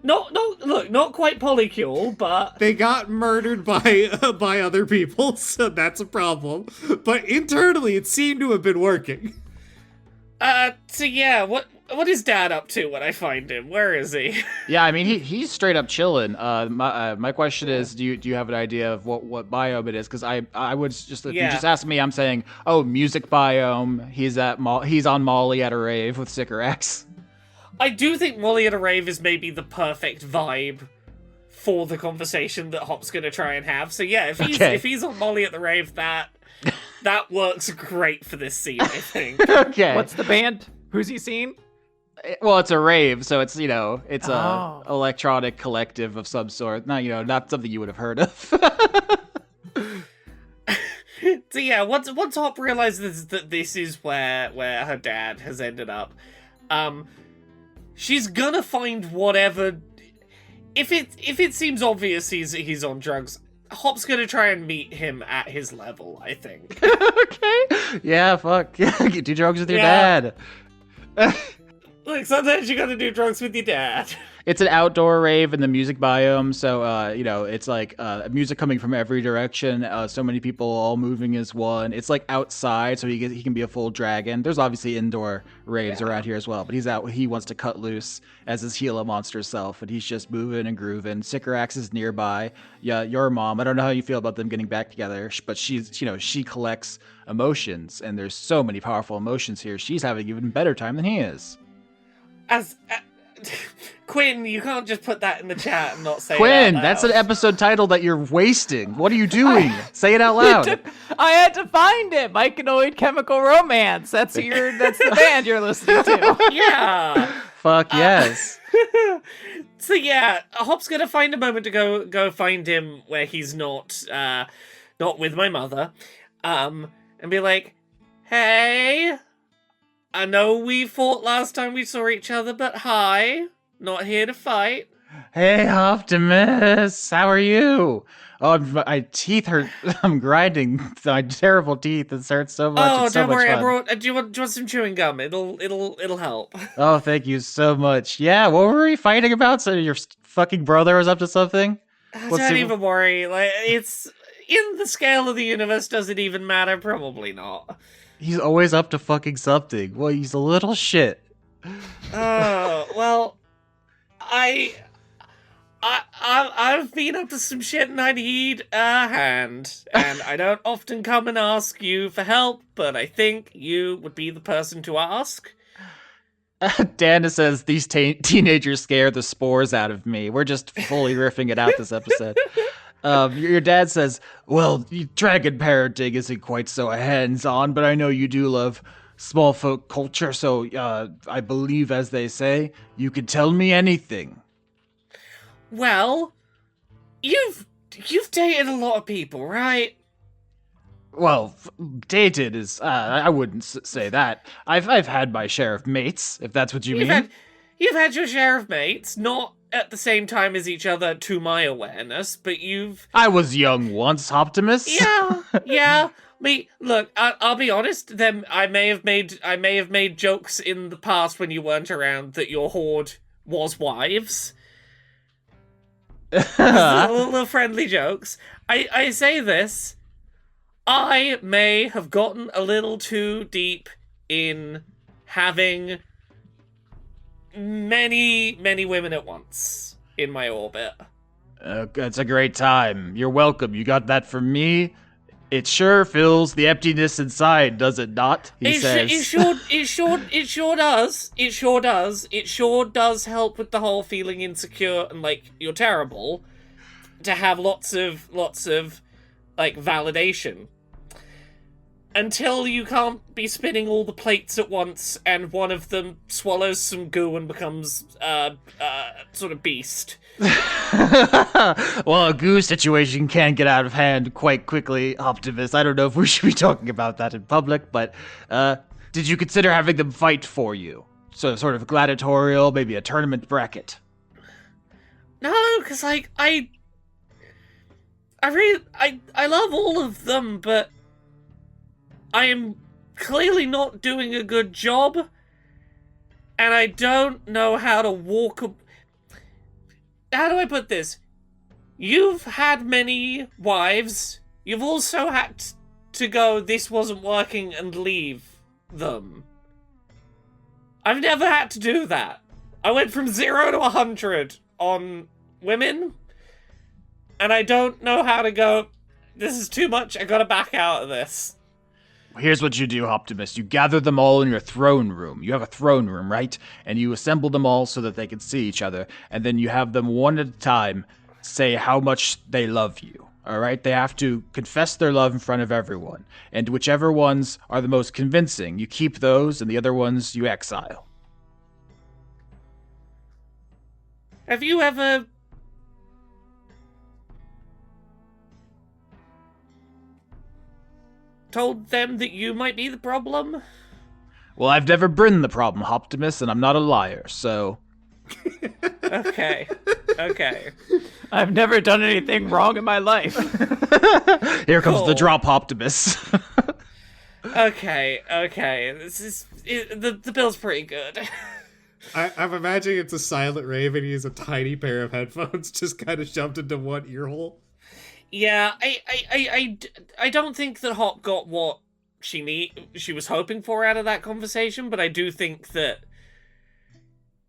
Not quite polycule, but They got murdered by other people, so that's a problem. But internally, it seemed to have been working. so yeah, what is Dad up to when I find him? Where is he? Yeah, I mean he's straight up chilling. My question is, do you have an idea of what biome it is? Because I would just if you just ask me, I'm saying, oh, music biome. He's on Molly at a rave with Sycorax. I do think Molly at a rave is maybe the perfect vibe for the conversation that Hop's gonna try and have. So yeah, if he's on Molly at the rave, that works great for this scene, I think. Okay. What's the band? Who's he seen? Well, it's a rave, so it's it's a electronic collective of some sort. Not something you would have heard of. So yeah, once Hop realizes that this is where her dad has ended up, she's gonna find whatever. If it seems obvious he's on drugs, Hop's gonna try and meet him at his level, I think. Okay. Yeah, fuck. Do drugs with your dad. Look, sometimes you gotta do drugs with your dad. It's an outdoor rave in the music biome, so it's like music coming from every direction. So many people all moving as one. It's like outside, so he can be a full dragon. There's obviously indoor raves around here as well, but he's out. He wants to cut loose as his Gila monster self, and he's just moving and grooving. Sycorax is nearby. Yeah, your mom. I don't know how you feel about them getting back together, but she collects emotions, and there's so many powerful emotions here. She's having even better time than he is. Quinn, you can't just put that in the chat and not say it Quinn, out loud. that's an episode title that you're wasting. What are you doing? Say it out loud. I had to find it. Myconid Chemical Romance. That's the band you're listening to. Yeah. Fuck yes. So yeah, Hop's gonna find a moment to go find him where he's not with my mother, and be like, hey, I know we fought last time we saw each other, but hi, not here to fight. Hey, Optimus, how are you? Oh, my teeth hurt. I'm grinding my terrible teeth. It hurts so much. Oh, it's so don't much worry. fun. I brought. Do you want some chewing gum? It'll help. Oh, thank you so much. Yeah, what were we fighting about? So your fucking brother was up to something? Don't even worry. Like, it's in the scale of the universe. Does it even matter? Probably not. He's always up to fucking something. Well, he's a little shit. Oh, well, I've been up to some shit and I need a hand. And I don't often come and ask you for help, but I think you would be the person to ask. Dana says, these teenagers scare the spores out of me. We're just fully riffing it out this episode. Your dad says, well, dragon parenting isn't quite so hands-on, but I know you do love small folk culture, so I believe, as they say, you can tell me anything. Well, you've dated a lot of people, right? Well, dated is, I wouldn't say that. I've had my share of mates, if that's what you mean. You've had your share of mates, not at the same time as each other to my awareness, but you've... I was young once, Optimus. Yeah. Look, I'll be honest, I may have made jokes in the past when you weren't around that your horde was wives. little friendly jokes. I say this, I may have gotten a little too deep in having many women at once in my orbit. It's a great time. You're welcome. You got that from me. It sure fills the emptiness inside, does it not? He says. It sure does. It sure does. It sure does help with the whole feeling insecure and like you're terrible to have lots of like validation. Until you can't be spinning all the plates at once and one of them swallows some goo and becomes sort of beast. Well, a goo situation can get out of hand quite quickly, Optimus. I don't know if we should be talking about that in public, but did you consider having them fight for you? So sort of gladiatorial, maybe a tournament bracket. No, because like I really I love all of them, but I am clearly not doing a good job, and I don't know how to walk. How do I put this? You've had many wives. You've also had to go, this wasn't working, and leave them. I've never had to do that. I went from 0 to 100 on women, and I don't know how to go, this is too much, I gotta back out of this. Here's what you do, Optimus. You gather them all in your throne room. You have a throne room, right? And you assemble them all so that they can see each other. And then you have them one at a time say how much they love you. All right? They have to confess their love in front of everyone. And whichever ones are the most convincing, you keep those, and the other ones you exile. Have you ever... told them that you might be the problem? Well, I've never been the problem, Optimus, and I'm not a liar, so... Okay. Okay. I've never done anything wrong in my life. Here comes the Cool. drop, Optimus. Okay. This is... the bill's pretty good. I'm imagining it's a silent rave and he has a tiny pair of headphones just kind of shoved into one ear hole. Yeah, I don't think that Hop got what she was hoping for out of that conversation, but I do think that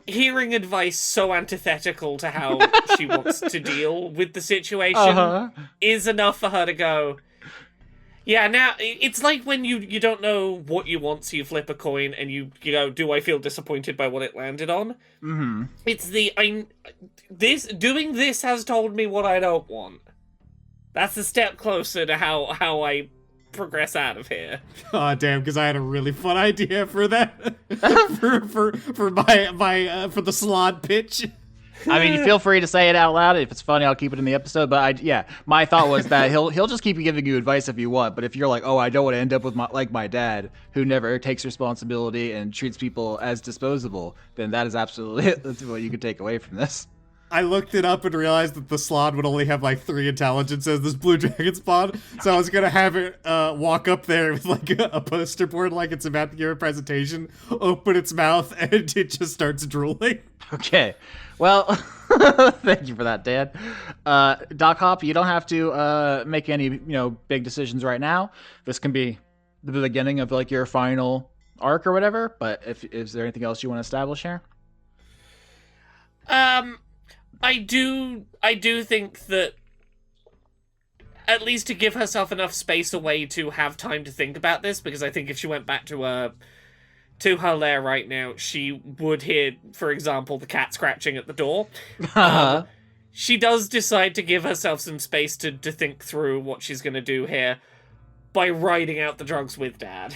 hearing advice so antithetical to how she wants to deal with the situation is enough for her to go, yeah, now, it's like when you don't know what you want, so you flip a coin and you go, do I feel disappointed by what it landed on? Mm-hmm. It's doing this has told me what I don't want. That's a step closer to how I progress out of here. Oh damn! Because I had a really fun idea for that, for the salon pitch. I mean, feel free to say it out loud. If it's funny, I'll keep it in the episode. But my thought was that he'll just keep giving you advice if you want. But if you're like, oh, I don't want to end up with my dad, who never takes responsibility and treats people as disposable, then that is absolutely it. That's what you could take away from this. I looked it up and realized that the slot would only have like 3 intelligence as this blue dragon spawn, so I was gonna have it walk up there with like a poster board like it's about to give a presentation, open its mouth, and it just starts drooling. Okay. Well, thank you for that, Dan. Doc Hop, you don't have to make any big decisions right now. This can be the beginning of like your final arc or whatever. But is there anything else you want to establish here? I do think that at least to give herself enough space away to have time to think about this, because I think if she went back to her lair right now, she would hear, for example, the cat scratching at the door. She does decide to give herself some space to think through what she's going to do here by riding out the drugs with Dad.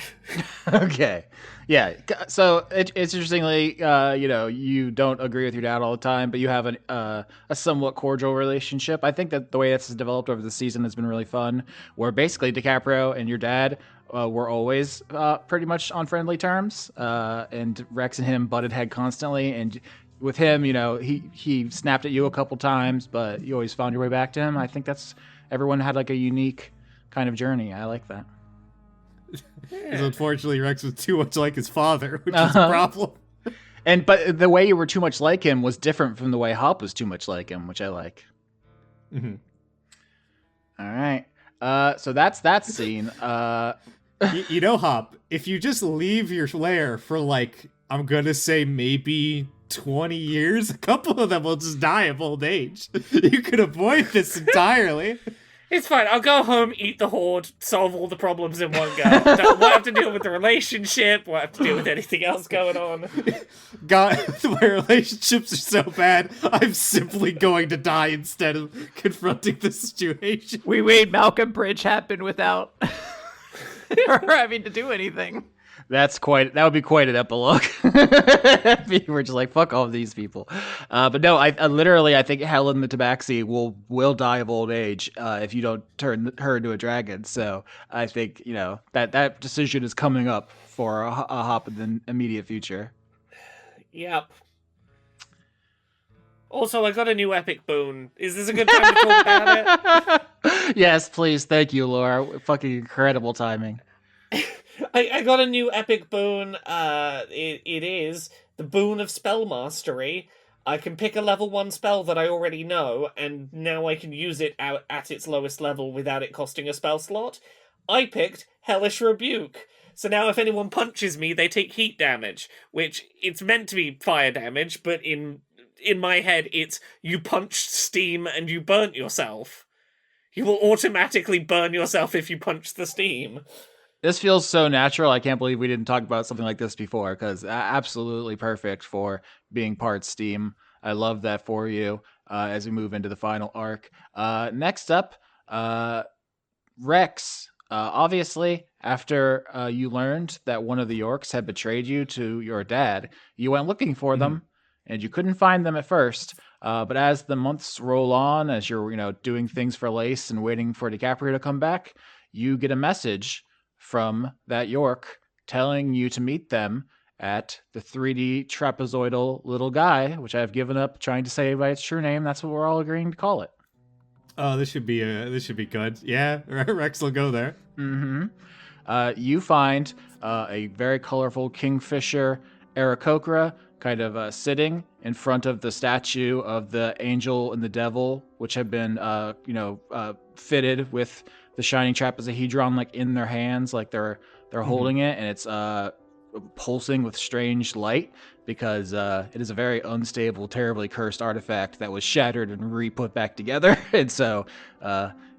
Okay. Yeah. So interestingly, you don't agree with your dad all the time, but you have a somewhat cordial relationship. I think that the way that's developed over the season has been really fun, where basically Dicaprio and your dad were always pretty much on friendly terms, and Rex and him butted head constantly. And with him, he snapped at you a couple times, but you always found your way back to him. I think everyone had like a unique kind of journey. I like that. Because unfortunately Rex was too much like his father, which is a problem. But the way you were too much like him was different from the way Hop was too much like him, which I like. Mm-hmm. All right. So that's that scene. Hop, if you just leave your lair for like, I'm gonna say maybe 20 years, a couple of them will just die of old age. You could avoid this entirely. It's fine. I'll go home, eat the horde, solve all the problems in one go. Won't have to deal with the relationship. Won't have to deal with anything else going on. God, my relationships are so bad, I'm simply going to die instead of confronting the situation. We made Malcolm Bridge happen without her having to do anything. That would be quite an epilogue. If you were just like, fuck all of these people. But no, I literally think Helen the Tabaxi will die of old age if you don't turn her into a dragon. So I think, that decision is coming up for a Hop in the immediate future. Yep. Also, I got a new epic boon. Is this a good time to talk about it? Yes, please. Thank you, Laura. Fucking incredible timing. I got a new epic boon. It is the boon of spell mastery. I can pick a level 1 spell that I already know, and now I can use it out at its lowest level without it costing a spell slot. I picked Hellish Rebuke. So now if anyone punches me, they take heat damage, which it's meant to be fire damage, but in my head it's you punched steam and you burnt yourself. You will automatically burn yourself if you punch the steam. This feels so natural. I can't believe we didn't talk about something like this before, because absolutely perfect for being part Steam. I love that for you as we move into the final arc. Next up, Rex. Obviously, after you learned that one of the Yorks had betrayed you to your dad, you went looking for them, and you couldn't find them at first. But as the months roll on, as you're doing things for Lace and waiting for Dicaprio to come back, you get a message from that York telling you to meet them at the 3D trapezoidal little guy, which I've given up trying to say by its true name. That's what we're all agreeing to call it. Oh, this should be good. Yeah, Rex will go there. Mm-hmm. You find a very colorful kingfisher Aarakocra kind of sitting in front of the statue of the angel and the devil, which have been fitted with the shining trapezohedron like in their hands, like they're holding it, and it's pulsing with strange light because it is a very unstable, terribly cursed artifact that was shattered and re-put back together. And so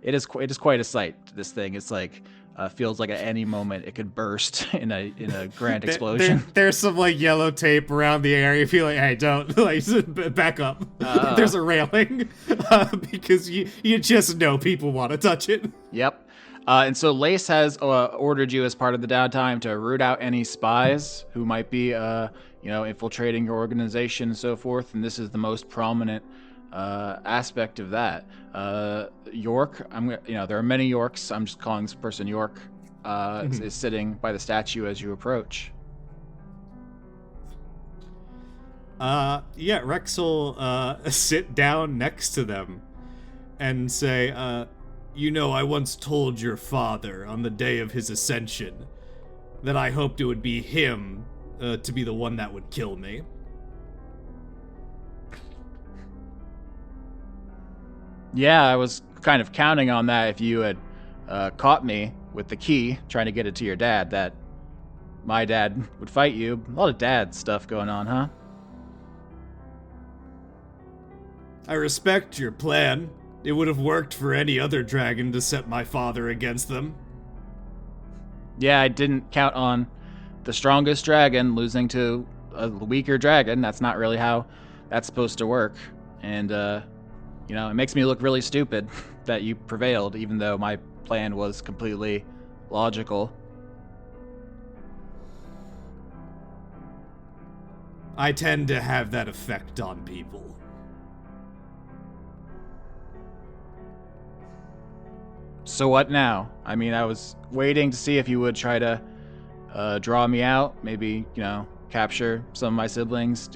it is quite a sight. This thing, it's like feels like at any moment it could burst in a grand explosion. There's some like yellow tape around the area. You feel like, hey, don't back up. There's a railing because you just know people want to touch it. Yep. And so Lace has ordered you as part of the downtime to root out any spies who might be, infiltrating your organization and so forth. And this is the most prominent aspect of that. York, there are many Yorks. I'm just calling this person York. Is sitting by the statue as you approach. Rex will sit down next to them and say, I once told your father on the day of his ascension that I hoped it would be him to be the one that would kill me. Yeah, I was kind of counting on that if you had caught me with the key trying to get it to your dad, that my dad would fight you. A lot of dad stuff going on, huh? I respect your plan. It would have worked for any other dragon to set my father against them. Yeah, I didn't count on the strongest dragon losing to a weaker dragon. That's not really how that's supposed to work. And, it makes me look really stupid that you prevailed, even though my plan was completely logical. I tend to have that effect on people. So what now? I mean, I was waiting to see if you would try to draw me out, maybe, capture some of my siblings,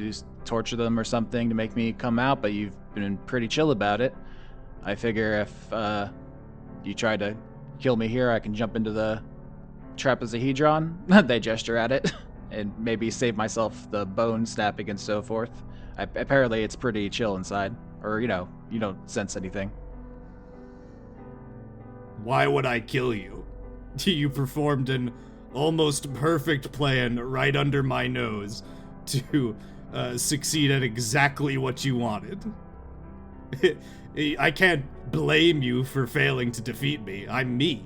torture them or something to make me come out, but you've been pretty chill about it. I figure if you try to kill me here, I can jump into the trapezohedron. They gesture at it, and maybe save myself the bone snapping and so forth. Apparently it's pretty chill inside, or, you don't sense anything. Why would I kill you? You performed an almost perfect plan right under my nose to succeed at exactly what you wanted. I can't blame you for failing to defeat me. I'm me.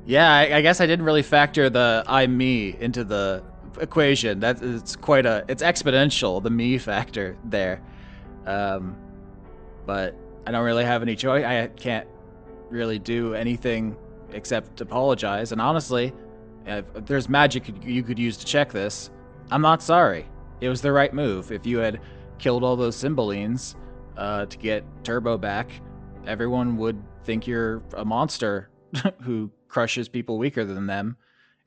Yeah, I guess I didn't really factor the I'm me into the equation. It's exponential, the me factor there. But I don't really have any choice. I can't really do anything except apologize. And honestly, if there's magic you could use to check this, I'm not sorry. It was the right move. If you had killed all those Cymbalines to get Turbo back, everyone would think you're a monster who crushes people weaker than them,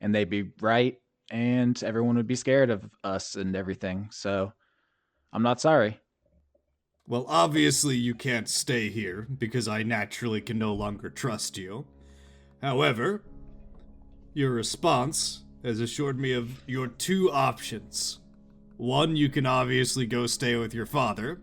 and they'd be right, and everyone would be scared of us and everything. So I'm not sorry. Well, obviously you can't stay here, because I naturally can no longer trust you. However, your response has assured me of your two options. One, you can obviously go stay with your father.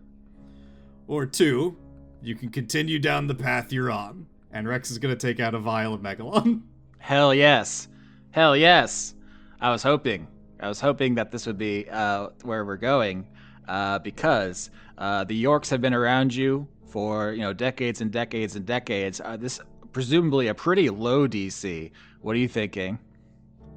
Or two, you can continue down the path you're on. And Rex is going to take out a vial of Megalon. Hell yes. Hell yes. I was hoping that this would be where we're going, because the Yorks have been around you for decades and decades and decades. This presumably a pretty low DC. What are you thinking?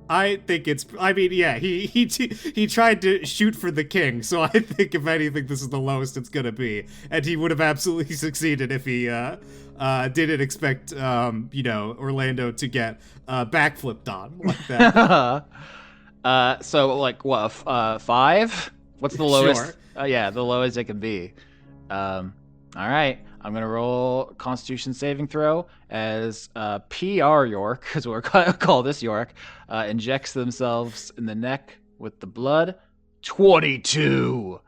I think it's. I mean, yeah, he tried to shoot for the king, so I think if anything, this is the lowest it's gonna be, and he would have absolutely succeeded if he didn't expect Orlando to get backflipped on like that. So like what? 5? What's the lowest? Sure. Yeah, the lowest it can be. All right. I'm going to roll Constitution saving throw as PR York, because we're going to call this York, injects themselves in the neck with the blood. 22.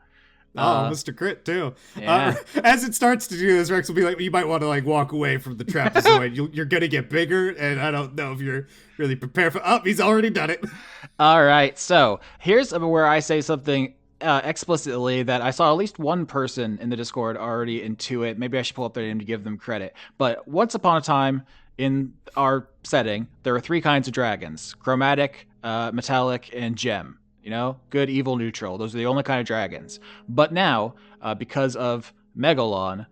Mr. Crit, too. Yeah. As it starts to do this, Rex will be like, you might want to walk away from the trapezoid. You're going to get bigger, and I don't know if you're really prepared for... Oh, he's already done it. All right, so here's where I say something explicitly that I saw at least one person in the Discord already intuit. Maybe I should pull up their name to give them credit. But once upon a time in our setting, there were 3 kinds of dragons: chromatic, metallic, and gem. Good, evil, neutral. Those are the only kind of dragons. But now, because of Megalon,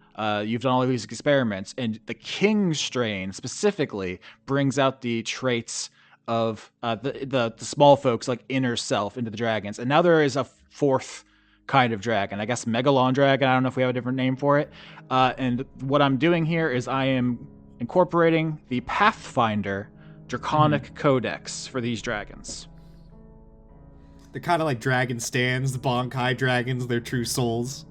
you've done all of these experiments, and the king strain specifically brings out the traits of the small folks, like inner self, into the dragons. And now there is a 4th kind of dragon, I guess Megalon dragon. I don't know if we have a different name for it. And what I'm doing here is I am incorporating the Pathfinder Draconic Codex for these dragons. They're kind of like dragon stands, the Bonkai dragons, their true souls.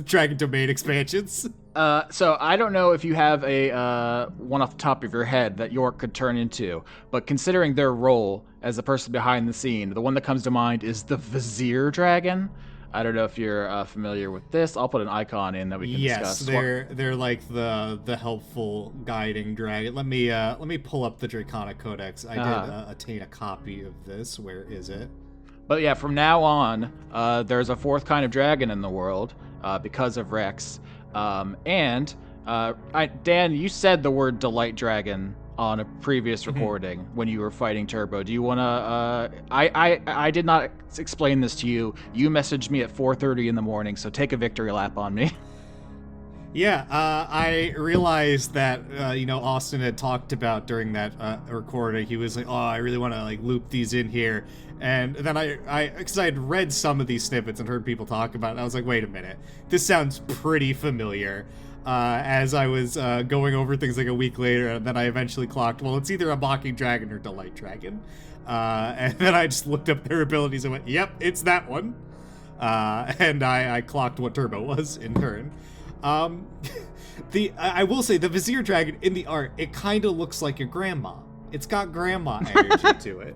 Dragon domain expansions. So I don't know if you have a one off the top of your head that York could turn into, but considering their role as the person behind the scene, the one that comes to mind is the Vizier Dragon. I don't know if you're familiar with this. I'll put an icon in that we can discuss. Yes, they're like the helpful guiding dragon. Let me pull up the Draconic Codex. I did attain a copy of this. Where is it? But yeah, from now on, there's a 4th kind of dragon in the world because of Rex. Dan, you said the word Delight Dragon on a previous recording when you were fighting Turbo. Do you want to... I did not explain this to you. You messaged me at 4:30 in the morning, so take a victory lap on me. Yeah, I realized that, Austin had talked about during that recording. He was like, oh, I really want to, loop these in here. And then because I had read some of these snippets and heard people talk about it, I was like, wait a minute. This sounds pretty familiar. As I was going over things a week later, and then I eventually clocked, well, it's either a Mocking Dragon or Delight Dragon. And then I just looked up their abilities and went, yep, it's that one. And I clocked what Turbo was in turn. I will say, the Vizier Dragon in the art, it kind of looks like your grandma. It's got grandma energy to it.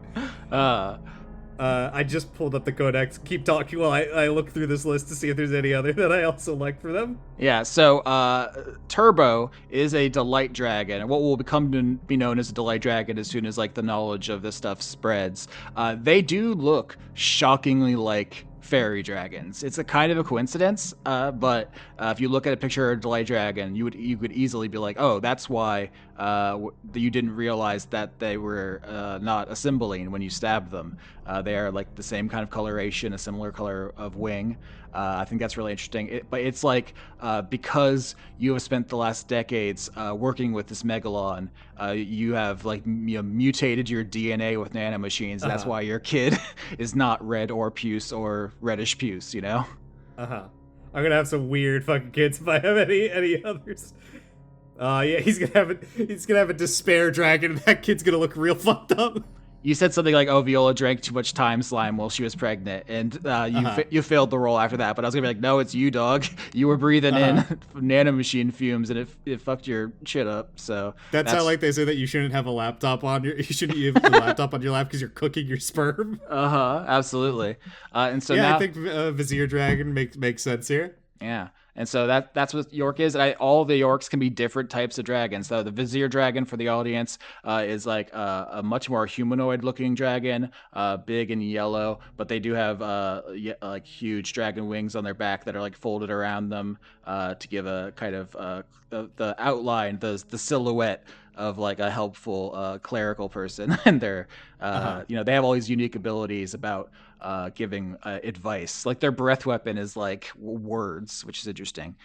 I just pulled up the codex. Keep talking while I look through this list to see if there's any other that I also like for them. Yeah, so Turbo is a Delight Dragon, and what will become to be known as a Delight Dragon as soon as the knowledge of this stuff spreads. They do look shockingly like fairy dragons. It's a kind of a coincidence, but if you look at a picture of a Delight Dragon, you could easily be like, oh, that's why you didn't realize that they were not a Cymbeline when you stabbed them. They are the same kind of coloration, a similar color of wing. I think that's really interesting. But it's because you have spent the last decades working with this Megalon, you have mutated your DNA with nanomachines. That's why your kid is not red or puce or reddish puce, I'm gonna have some weird fucking kids if I have any others. Yeah, he's gonna have a despair dragon, and that kid's gonna look real fucked up. You said something like, oh, Viola drank too much time slime while she was pregnant, and you failed the role after that. But I was going to be like, no, it's you, dog. You were breathing in nanomachine fumes, and it fucked your shit up. So that's how they say that you shouldn't have a laptop on you shouldn't have a laptop on your lap because you're cooking your sperm. Absolutely. And so yeah, now, I think Vizier Dragon makes sense here. Yeah. And so that's what York is. All the Yorks can be different types of dragons. So the Vizier dragon for the audience is like a much more humanoid-looking dragon, big and yellow. But they do have like huge dragon wings on their back that are like folded around them to give a kind of the outline, the silhouette of like a helpful clerical person. And they're they have all these unique abilities about giving advice. Like their breath weapon is like words, which is interesting.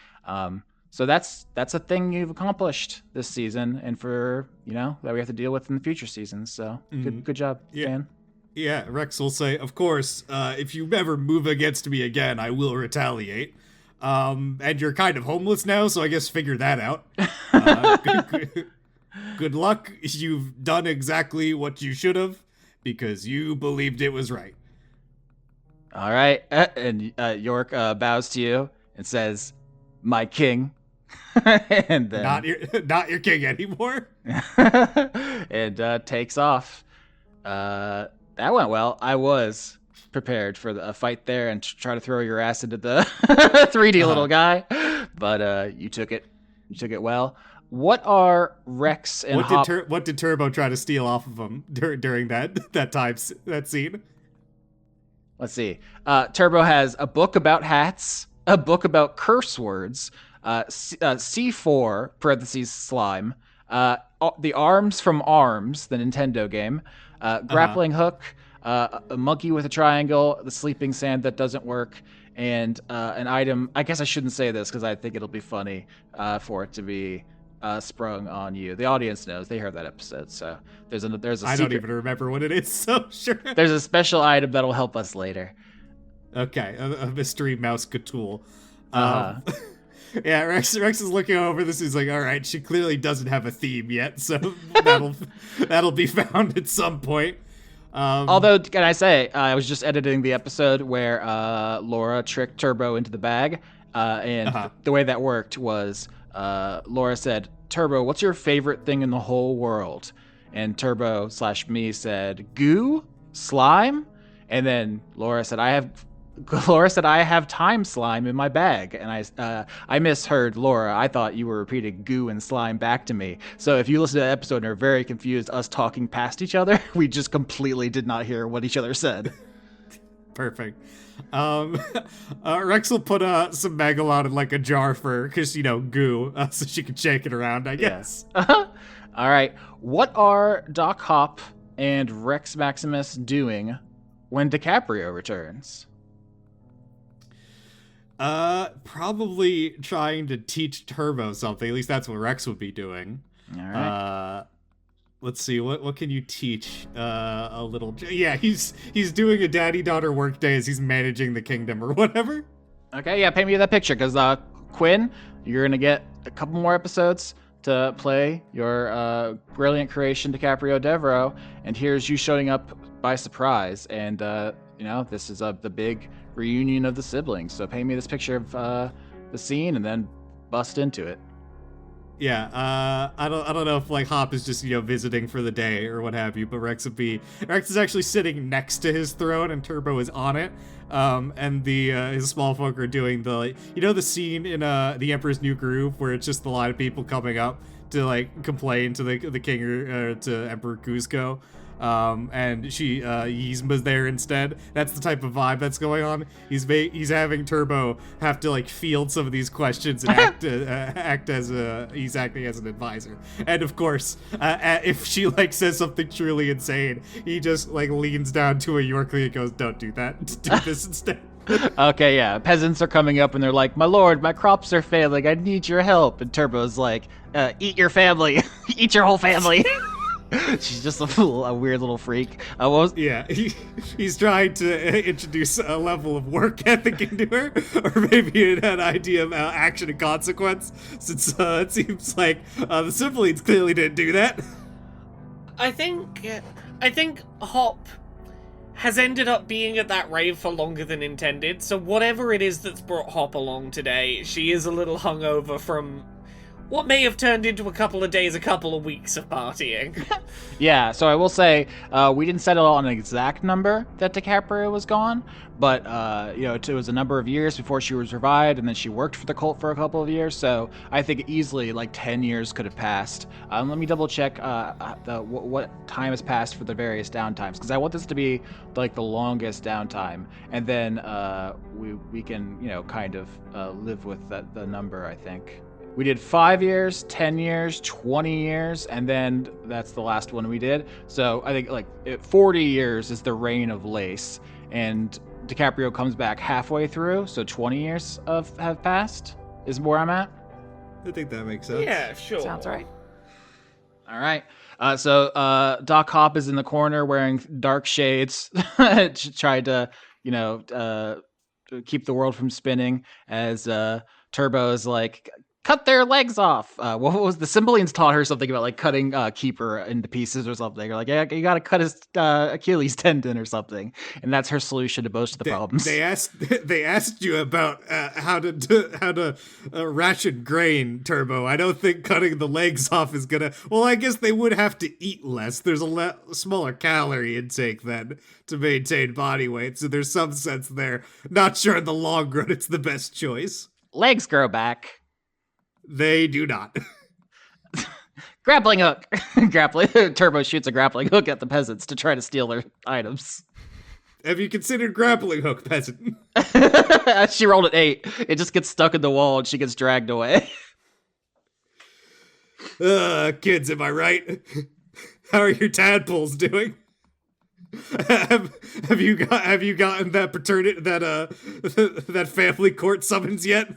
So that's a thing you've accomplished this season, and for that we have to deal with in the future seasons. So good job, Dan. Yeah, Rex will say, of course, if you ever move against me again, I will retaliate. And you're kind of homeless now, so I guess figure that out. Good luck. You've done exactly what you should have because you believed it was right. All right. And York bows to you and says, "My king." And then not your king anymore. And takes off. That went well. I was prepared for a fight there and try to throw your ass into the 3D little guy, but you took it. You took it well. What are Rex and Hop? What did Turbo try to steal off of him during that scene? Let's see. Turbo has a book about hats, a book about curse words, C4 parentheses slime, the arms from Arms, the Nintendo game, grappling hook, a monkey with a triangle, the sleeping sand that doesn't work, and an item. I guess I shouldn't say this because I think it'll be funny for it to be sprung on you. The audience knows. They heard that episode. So there's a I don't even remember what it is, so sure. There's a special item that'll help us later. Okay, a mystery mouse tool. Yeah, Rex is looking over this. He's like, all right, she clearly doesn't have a theme yet, so that'll be found at some point. Although, can I say, I was just editing the episode where Laura tricked Turbo into the bag, and the way that worked was Laura said, "Turbo, what's your favorite thing in the whole world?" And Turbo / me said, "Goo? Slime?" And then Laura said, I have time slime in my bag. And I misheard Laura. I thought you were repeating goo and slime back to me. So if you listen to that episode and are very confused, us talking past each other, we just completely did not hear what each other said. Perfect. Rex will put some Megalon in like a jar for, because, goo, so she can shake it around, I guess. All right. What are Doc Hop and Rex Maximus doing when Dicaprio returns? Probably trying to teach Turbo something. At least that's what Rex would be doing. All right. Let's see. What can you teach? A little. Yeah, he's doing a daddy-daughter workday as he's managing the kingdom or whatever. Okay, yeah, paint me that picture, because Quinn, you're gonna get a couple more episodes to play your brilliant creation, Dicaprio Devereaux, and here's you showing up by surprise, and this is the big reunion of the siblings. So paint me this picture of the scene and then bust into it. Yeah, I don't know if like Hop is just visiting for the day or what have you, but Rex is actually sitting next to his throne and Turbo is on it, and his small folk are doing the scene in The Emperor's New Groove where it's just a lot of people coming up to like complain to the king or to Emperor Cusco. And Yzma's there instead. That's the type of vibe that's going on. He's having Turbo have to like field some of these questions and act as he's acting as an advisor. And of course, if she like says something truly insane, he just like leans down to a Yorkly and goes, "Don't do that. Do this instead." Okay, yeah. Peasants are coming up and they're like, "My lord, my crops are failing. I need your help." And Turbo's like, "Eat your family. Eat your whole family." She's just a weird little freak. Yeah, he's trying to introduce a level of work ethic into her, or maybe an idea of action and consequence, since it seems like the siblings clearly didn't do that. I think Hop has ended up being at that rave for longer than intended, so whatever it is that's brought Hop along today, she is a little hungover from what may have turned into a couple of days, a couple of weeks of partying. Yeah, so I will say we didn't settle on an exact number that Dicaprio was gone, but it was a number of years before she was revived, and then she worked for the cult for a couple of years. So I think easily like 10 years could have passed. Let me double check what time has passed for the various downtimes, because I want this to be like the longest downtime, and then we can kind of live with the number. I think. We did 5 years, 10 years, 20 years, and then that's the last one we did. So I think 40 years is the reign of Lace, and Dicaprio comes back halfway through, so 20 years have passed is where I'm at. I think that makes sense. Yeah, sure. Sounds right. All right. So Doc Hop is in the corner wearing dark shades to try to, keep the world from spinning as Turbo is like, cut their legs off. What was the Cymbalines taught her something about like cutting Keeper into pieces or something. Or like, yeah, you got to cut his Achilles tendon or something, and that's her solution to most of the problems. They asked you about how to ration grain, Turbo. I don't think cutting the legs off is gonna. Well, I guess they would have to eat less. There's a smaller calorie intake then to maintain body weight, so there's some sense there. Not sure in the long run it's the best choice. Legs grow back. They do not. Grappling hook. Turbo shoots a grappling hook at the peasants to try to steal their items. Have you considered grappling hook, peasant? She rolled an 8. It just gets stuck in the wall and she gets dragged away. Kids, am I right? How are your tadpoles doing? Have you gotten that that family court summons yet?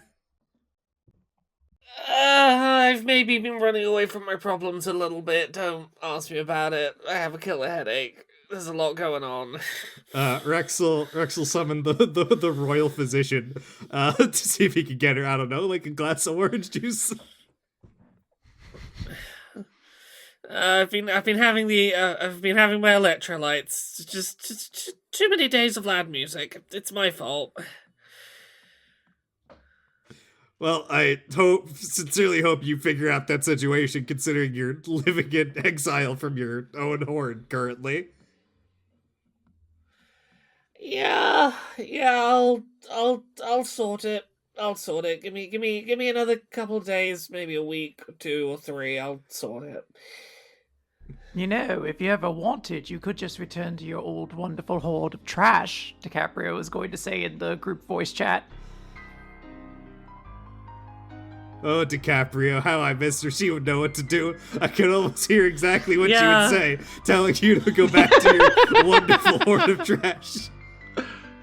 I've maybe been running away from my problems a little bit. Don't ask me about it. I have a killer headache. There's a lot going on. Rex will summon the royal physician to see if he can get her, I don't know, like a glass of orange juice. I've been having my electrolytes. Just too many days of loud music. It's my fault. Well, I sincerely hope you figure out that situation, considering you're living in exile from your own horde currently. Yeah, I'll sort it. I'll sort it. Give me another couple of days, maybe a week or 2 or 3. I'll sort it. If you ever wanted, you could just return to your old wonderful horde of trash, Dicaprio was going to say in the group voice chat. Oh, Dicaprio, how I miss her. She would know what to do. I could almost hear exactly what she would say, telling you to go back to your wonderful horde of trash.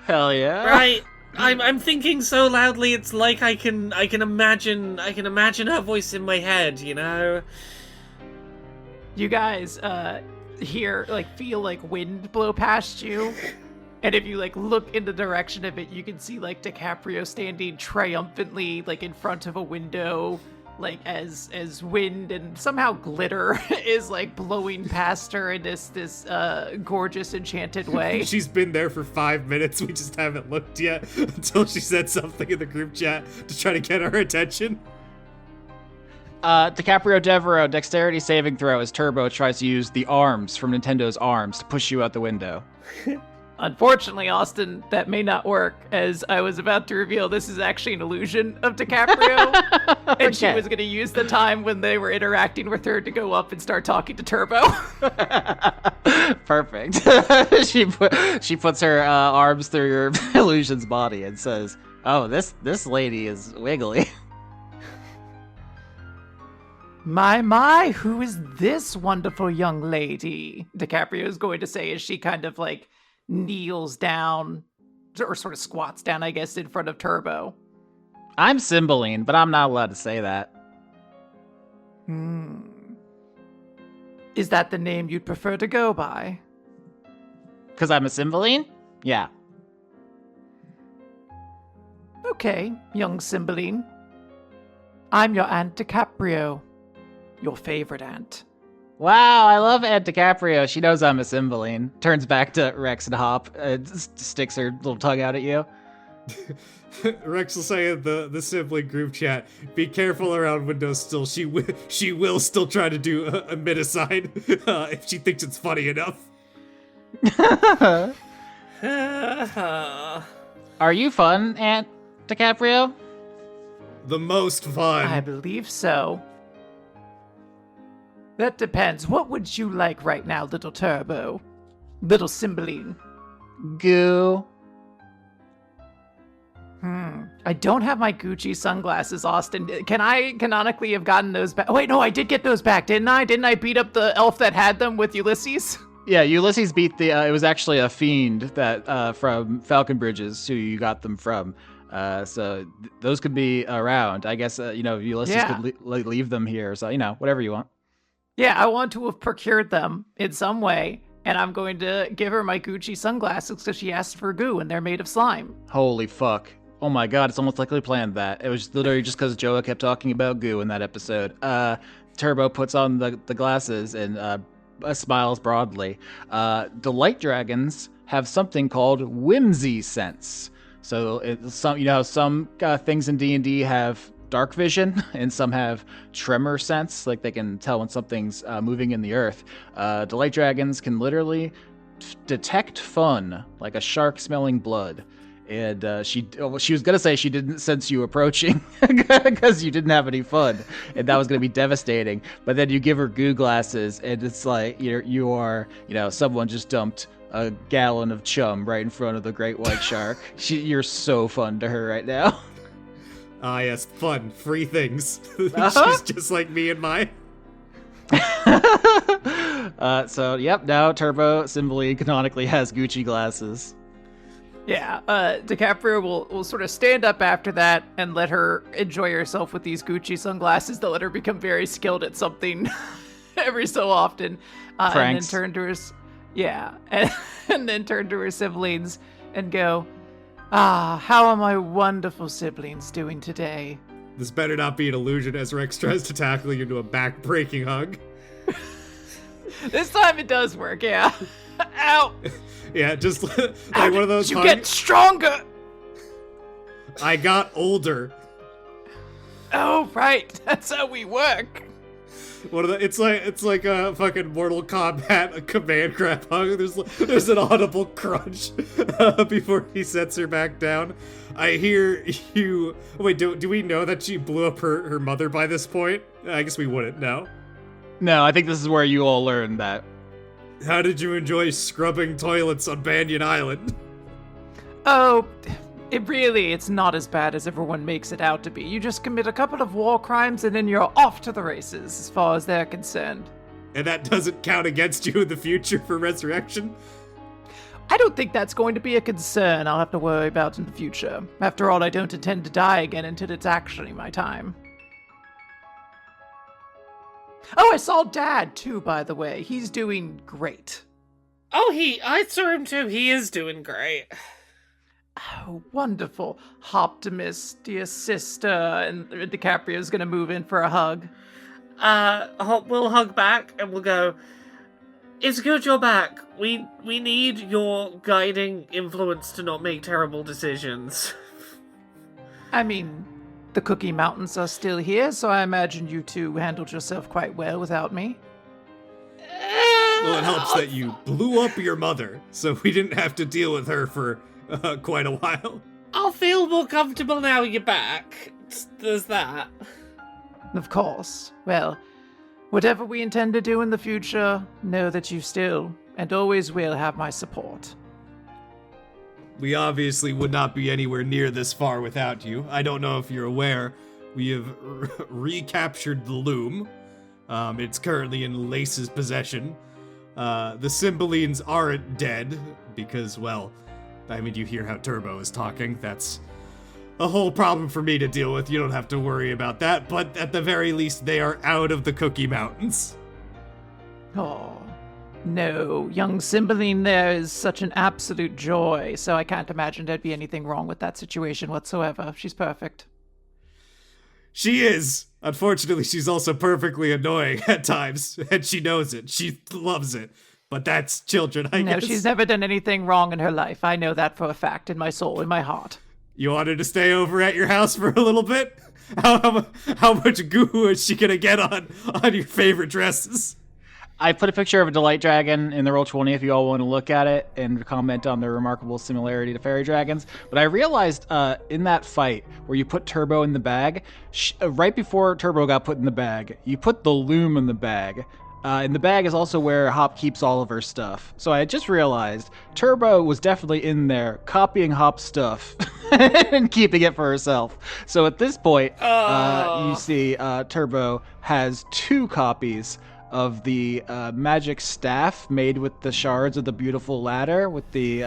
Hell yeah. Right. I'm thinking so loudly it's like I can imagine her voice in my head, You guys feel wind blow past you. And if you look in the direction of it, you can see Dicaprio standing triumphantly in front of a window, as wind and somehow glitter is blowing past her in this gorgeous enchanted way. She's been there for 5 minutes. We just haven't looked yet until she said something in the group chat to try to get our attention. Dicaprio Devereaux, dexterity saving throw as Turbo tries to use the arms from Nintendo's arms to push you out the window. Unfortunately, Austin, that may not work, as I was about to reveal this is actually an illusion of Dicaprio, and she was going to use the time when they were interacting with her to go up and start talking to Turbo. Perfect. She puts her arms through your illusion's body and says, "Oh, this lady is wiggly." My, who is this wonderful young lady? Dicaprio is going to say as she kind of kneels down, or sort of squats down, I guess, in front of Turbo. I'm Cymbaline, but I'm not allowed to say that. Is that the name you'd prefer to go by? Because I'm a Cymbaline? Yeah. Okay, young Cymbaline. I'm your Aunt Dicaprio. Your favorite aunt. Wow, I love Aunt Dicaprio. She knows I'm a Cymbaline. Turns back to Rex and Hop, sticks her little tongue out at you. Rex will say in the sibling group chat, be careful around windowsill. She will still try to do a mid-aside if she thinks it's funny enough. Are you fun, Aunt Dicaprio? The most fun. I believe so. That depends. What would you like right now, little Turbo? Little Cymbeline? Goo. I don't have my Gucci sunglasses, Austin. Can I canonically have gotten those back? Wait, no, I did get those back, didn't I? Didn't I beat up the elf that had them with Ulysses? Yeah, Ulysses beat the. It was actually a fiend that from Falcon Bridges who you got them from. So those could be around. I guess Ulysses could leave them here. So whatever you want. Yeah, I want to have procured them in some way, and I'm going to give her my Gucci sunglasses because she asked for goo, and they're made of slime. Holy fuck. Oh my god, it's almost like we planned that. It was literally just because Joa kept talking about goo in that episode. Turbo puts on the glasses and smiles broadly. Delight dragons have something called whimsy sense. So some things in D&D have dark vision and some have tremor sense, like they can tell when something's moving in the earth. Delight dragons can literally detect fun, like a shark smelling blood. And she was gonna say she didn't sense you approaching because you didn't have any fun, and that was gonna be devastating. But then you give her goo glasses, and it's like you are someone just dumped a gallon of chum right in front of the great white shark. You're so fun to her right now. Ah, yes, fun, free things. She's just like me and mine. So yep, now Turbo Cymbeline canonically has Gucci glasses. Yeah, Dicaprio will sort of stand up after that and let her enjoy herself with these Gucci sunglasses that let her become very skilled at something every so often. And then turn to her, and then turn to her siblings and go, how are my wonderful siblings doing today? This better not be an illusion as Rex tries to tackle you into a back-breaking hug. This time it does work, yeah. Ow! Yeah, just like one of those. You get stronger. I got older. Oh right, that's how we work. It's like a fucking Mortal Kombat a command grab hug. There's an audible crunch before he sets her back down. I hear you. Wait, do we know that she blew up her mother by this point? I guess we wouldn't know. No, I think this is where you all learn that. How did you enjoy scrubbing toilets on Banyan Island? Oh, it's not as bad as everyone makes it out to be. You just commit a couple of war crimes and then you're off to the races, as far as they're concerned. And that doesn't count against you in the future for resurrection? I don't think that's going to be a concern I'll have to worry about in the future. After all, I don't intend to die again until it's actually my time. Oh, I saw Dad, too, by the way. He's doing great. Oh, I saw him too. He is doing great. Oh, wonderful. Optimus, dear sister, and DiCaprio's gonna move in for a hug. We'll hug back and we'll go, it's good you're back. We need your guiding influence to not make terrible decisions. I mean, the Cookie Mountains are still here, so I imagine you two handled yourself quite well without me. Well, it helps that you blew up your mother, so we didn't have to deal with her for quite a while. I'll feel more comfortable now you're back. There's that. Of course. Well, whatever we intend to do in the future, know that you still and always will have my support. We obviously would not be anywhere near this far without you. I don't know if you're aware, we have recaptured the loom. It's currently in Lace's possession. The Cymbalines aren't dead, because, well, I mean, you hear how Turbo is talking. That's a whole problem for me to deal with. You don't have to worry about that, but at the very least, they are out of the Cookie Mountains. Oh, no, young Cymbeline there is such an absolute joy, so I can't imagine there'd be anything wrong with that situation whatsoever. She's perfect. She is. Unfortunately, she's also perfectly annoying at times, and she knows it. She loves it. But that's children, I guess. No, she's never done anything wrong in her life. I know that for a fact, in my soul, in my heart. You want her to stay over at your house for a little bit? How much goo is she gonna get on your favorite dresses? I put a picture of a delight dragon in the Roll20 if you all want to look at it and comment on their remarkable similarity to fairy dragons. But I realized in that fight where you put Turbo in the bag, right before Turbo got put in the bag, you put the loom in the bag. And the bag is also where Hop keeps all of her stuff. So I just realized Turbo was definitely in there copying Hop's stuff and keeping it for herself. So at this point, you see Turbo has 2 copies of the magic staff made with the shards of the beautiful ladder with the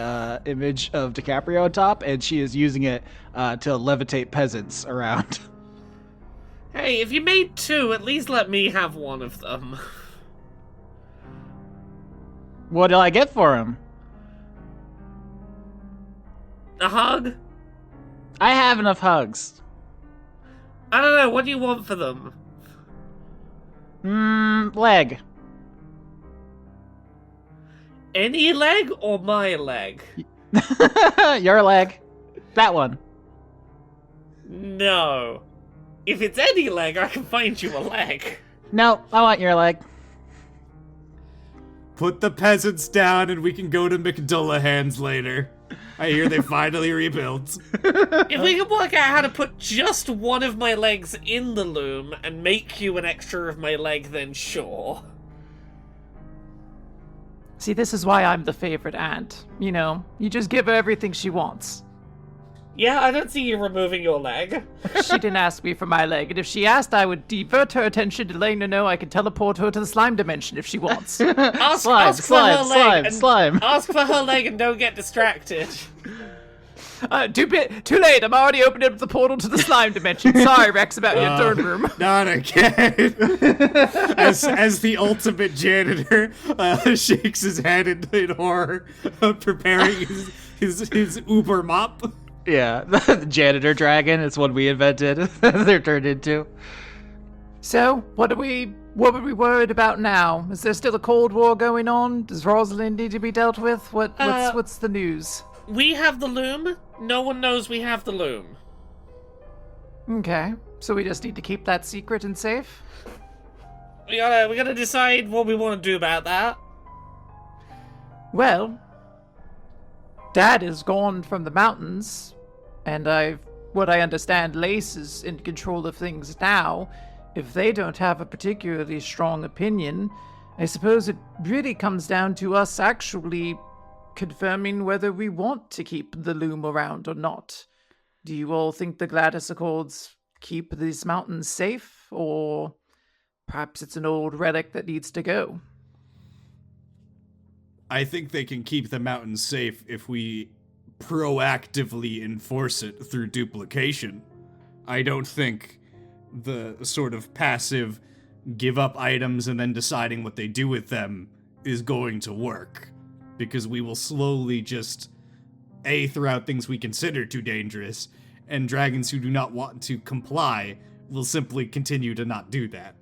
image of Dicaprio on top, and she is using it to levitate peasants around. Hey, if you made 2, at least let me have one of them. What do I get for him? A hug? I have enough hugs. I don't know, what do you want for them? Leg. Any leg or my leg? Your leg. That one. No. If it's any leg, I can find you a leg. No, I want your leg. Put the peasants down and we can go to McDullahan's later. I hear they finally rebuilt. If we can work out how to put just one of my legs in the loom and make you an extra of my leg, then sure. See, this is why I'm the favorite aunt. You know, you just give her everything she wants. Yeah, I don't see you removing your leg. She didn't ask me for my leg, and if she asked, I would divert her attention to letting her know I can teleport her to the slime dimension if she wants. Ask Slime, for her leg slime. Ask for her leg and don't get distracted. Too late. I'm already opening up the portal to the slime dimension. Sorry, Rex, about your third room. Not again. as the ultimate janitor shakes his head in horror, preparing his Uber mop. Yeah, the janitor dragon is what we invented. They're turned into. So, what are we worried about now? Is there still a Cold War going on? Does Rosalind need to be dealt with? What's the news? We have the loom. No one knows we have the loom. Okay, so we just need to keep that secret and safe? We gotta decide what we want to do about that. Well, Dad is gone from the mountains, and what I understand, Lace is in control of things now. If they don't have a particularly strong opinion, I suppose it really comes down to us actually confirming whether we want to keep the loom around or not. Do you all think the Gladys Accords keep these mountains safe, or perhaps it's an old relic that needs to go? I think they can keep the mountains safe if we proactively enforce it through duplication. I don't think the sort of passive give up items and then deciding what they do with them is going to work. Because we will slowly just throw out things we consider too dangerous, and dragons who do not want to comply will simply continue to not do that.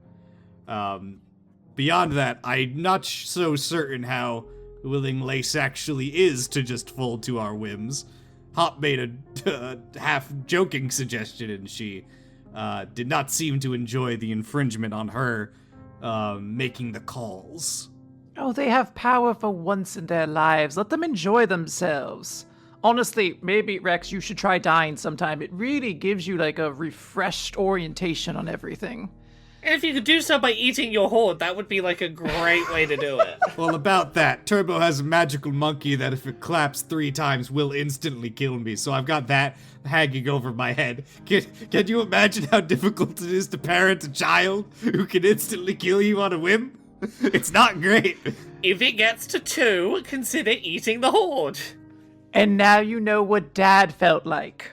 Beyond that, I'm not so certain how willing Lace actually is to just fold to our whims. Hop made a half-joking suggestion, and she did not seem to enjoy the infringement on her making the calls. Oh, they have power for once in their lives. Let them enjoy themselves. Honestly, maybe, Rex, you should try dying sometime. It really gives you, like, a refreshed orientation on everything. And if you could do so by eating your horde, that would be, like, a great way to do it. Well, about that, Turbo has a magical monkey that if it claps 3 times will instantly kill me, so I've got that hanging over my head. Can you imagine how difficult it is to parent a child who can instantly kill you on a whim? It's not great. If it gets to 2, consider eating the horde. And now you know what Dad felt like.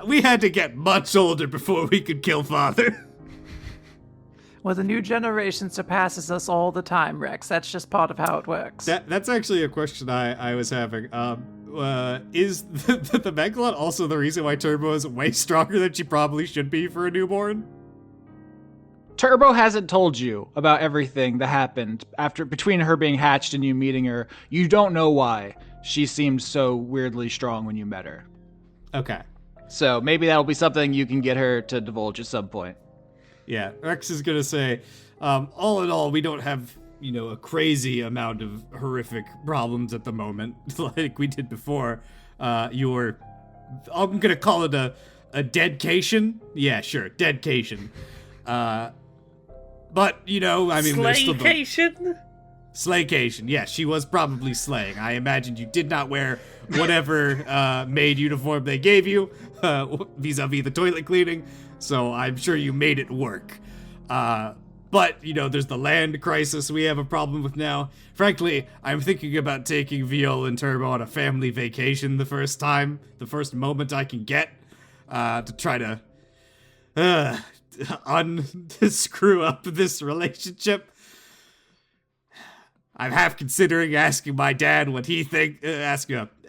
We had to get much older before we could kill Father. Well, the new generation surpasses us all the time, Rex. That's just part of how it works. That's actually a question I was having. Is the Megalon also the reason why Turbo is way stronger than she probably should be for a newborn? Turbo hasn't told you about everything that happened between her being hatched and you meeting her. You don't know why. she seemed so weirdly strong when you met her. Okay. So maybe that'll be something you can get her to divulge at some point. Yeah, Rex is gonna say, all in all, we don't have, a crazy amount of horrific problems at the moment, like we did before. I'm gonna call it a deadcation. Yeah, sure, deadcation. But, I mean, there's still Slaycation? Slaycation, yeah, she was probably slaying. I imagine you did not wear whatever maid uniform they gave you, vis-a-vis the toilet cleaning, so I'm sure you made it work. But, there's the land crisis we have a problem with now. Frankly, I'm thinking about taking Viola and Turbo on a family vacation the first moment I can get, to try to unscrew up this relationship. I'm half considering asking my dad what he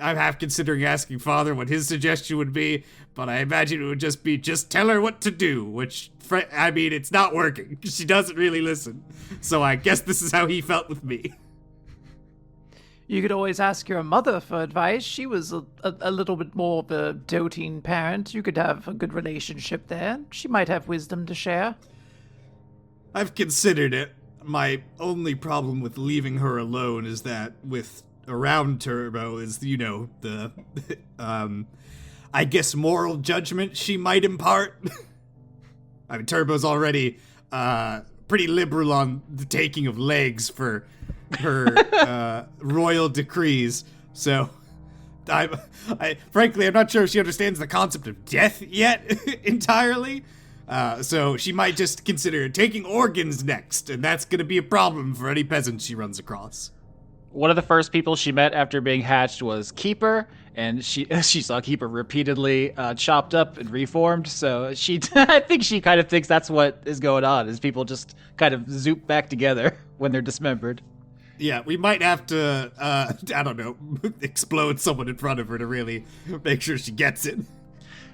I'm half considering asking father what his suggestion would be, but I imagine it would just be, just tell her what to do, which, it's not working. She doesn't really listen. So I guess this is how he felt with me. You could always ask your mother for advice. She was a little bit more of a doting parent. You could have a good relationship there. She might have wisdom to share. I've considered it. My only problem with leaving her alone is that around Turbo is, the, I guess moral judgment she might impart. I mean, Turbo's already, pretty liberal on the taking of legs for her, royal decrees, so frankly, I'm not sure if she understands the concept of death yet entirely. So she might just consider taking organs next, and that's gonna be a problem for any peasant she runs across. One of the first people she met after being hatched was Keeper, and she saw Keeper repeatedly chopped up and reformed, so I think she kind of thinks that's what is going on, is people just kind of zoop back together when they're dismembered. Yeah, we might have to, I don't know, explode someone in front of her to really make sure she gets it.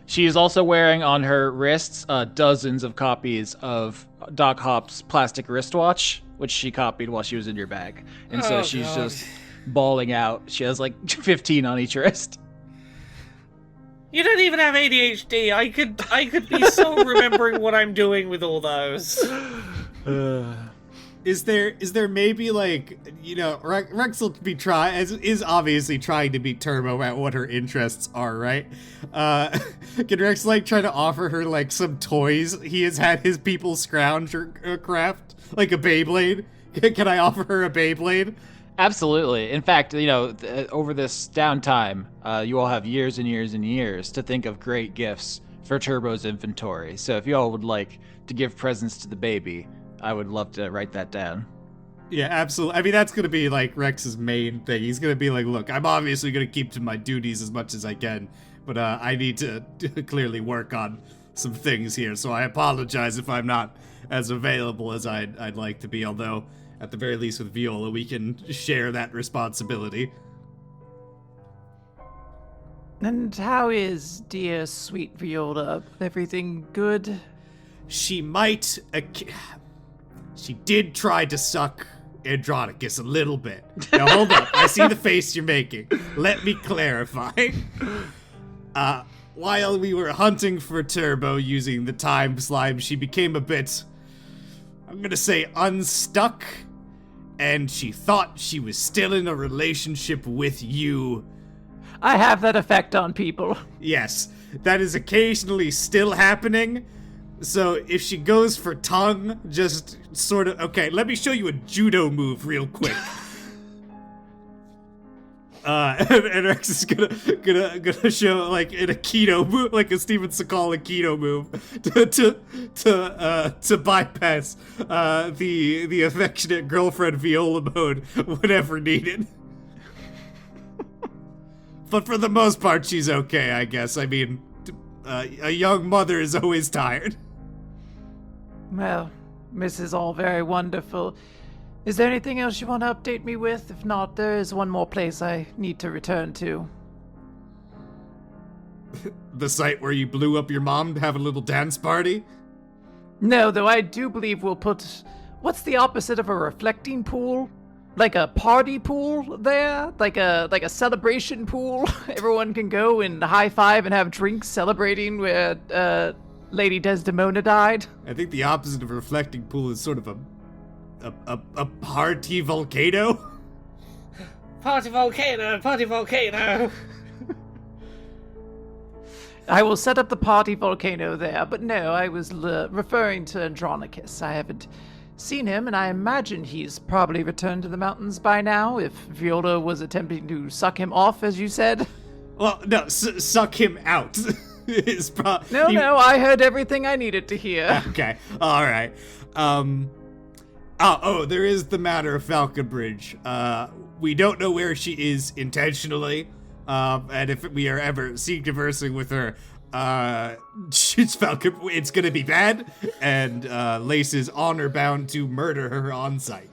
She is also wearing on her wrists dozens of copies of Doc Hop's plastic wristwatch, which she copied while she was in your bag. And so she's just bawling out. She has like 15 on each wrist. You don't even have ADHD. I could be so remembering what I'm doing with all those. Is there maybe like, Rex will be is obviously trying to beat Turbo at what her interests are, right? Can Rex try to offer her like some toys he has had his people scrounge or craft, like a Beyblade? Can I offer her a Beyblade? Absolutely. In fact, over this downtime, you all have years and years and years to think of great gifts for Turbo's inventory. So if you all would like to give presents to the baby, I would love to write that down. Yeah, absolutely. I mean, that's going to be like Rex's main thing. He's going to be like, look, I'm obviously going to keep to my duties as much as I can, but I need to clearly work on some things here. So I apologize if I'm not as available as I'd like to be, although at the very least with Viola, we can share that responsibility. And how is dear sweet Viola? Everything good? She might... She did try to suck Andronicus a little bit. Now hold up, I see the face you're making. Let me clarify. While we were hunting for Turbo using the time slime, she became a bit, I'm gonna say, unstuck. And she thought she was still in a relationship with you. I have that effect on people. Yes, that is occasionally still happening. So if she goes for tongue, just sort of, okay, let me show you a judo move real quick. And Rex is gonna show like an Aikido move, like a Steven Seagal Aikido move to bypass the affectionate girlfriend Viola mode whenever needed. But for the most part, she's okay, I guess. I mean, a young mother is always tired. Well, this is all very wonderful. Is there anything else you want to update me with? If not, there is one more place I need to return to. The site where you blew up your mom to have a little dance party? No, though I do believe we'll put... What's the opposite of a reflecting pool? like a party pool there, like a celebration pool. Everyone can go and high five and have drinks celebrating where Lady Desdemona died. I think the opposite of a reflecting pool is sort of a party volcano. Party volcano, party volcano. I will set up the party volcano there, but no, I was referring to Andronicus. I haven't seen him, and I imagine he's probably returned to the mountains by now, if Viola was attempting to suck him off, as you said. Well, no, suck him out. No, I heard everything I needed to hear. Okay, all right. There is the matter of Falconbridge. We don't know where she is intentionally, and if we are ever seen conversing with her, it's gonna be bad, and Lace is honor bound to murder her on sight.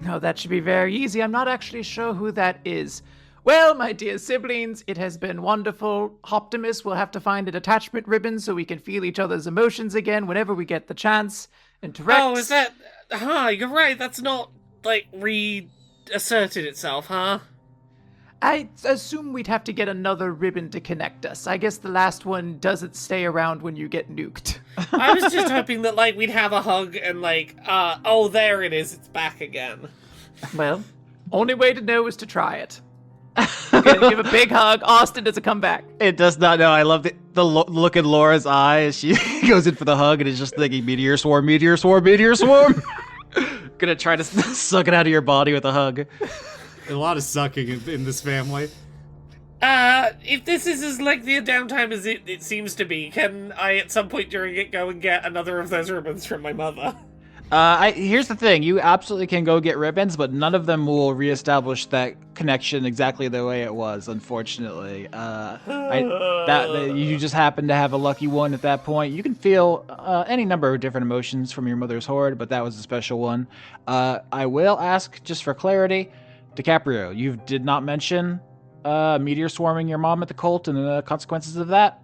No, that should be very easy. I'm not actually sure who that is. Well, my dear siblings, it has been wonderful. Optimus will have to find a detachment ribbon so we can feel each other's emotions again whenever we get the chance. And to Rex... Oh, is that... you're right, that's not, reasserted itself, huh? I assume we'd have to get another ribbon to connect us. I guess the last one doesn't stay around when you get nuked. I was just hoping that, we'd have a hug and, oh, there it is, it's back again. Well, only way to know is to try it. Give a big hug. Austin, does it come back? It does not. No, I love the look in Laura's eye as she goes in for the hug and is just thinking, meteor swarm, meteor swarm, meteor swarm. Gonna try to suck it out of your body with a hug. A lot of sucking in this family. If this is as lengthy a downtime as it seems to be, can I at some point during it go and get another of those ribbons from my mother? Here's the thing. You absolutely can go get ribbons, but none of them will reestablish that connection exactly the way it was, unfortunately. You just happen to have a lucky one at that point. You can feel any number of different emotions from your mother's horde, but that was a special one. I will ask, just for clarity, Dicaprio, you did not mention meteor swarming your mom at the cult and the consequences of that?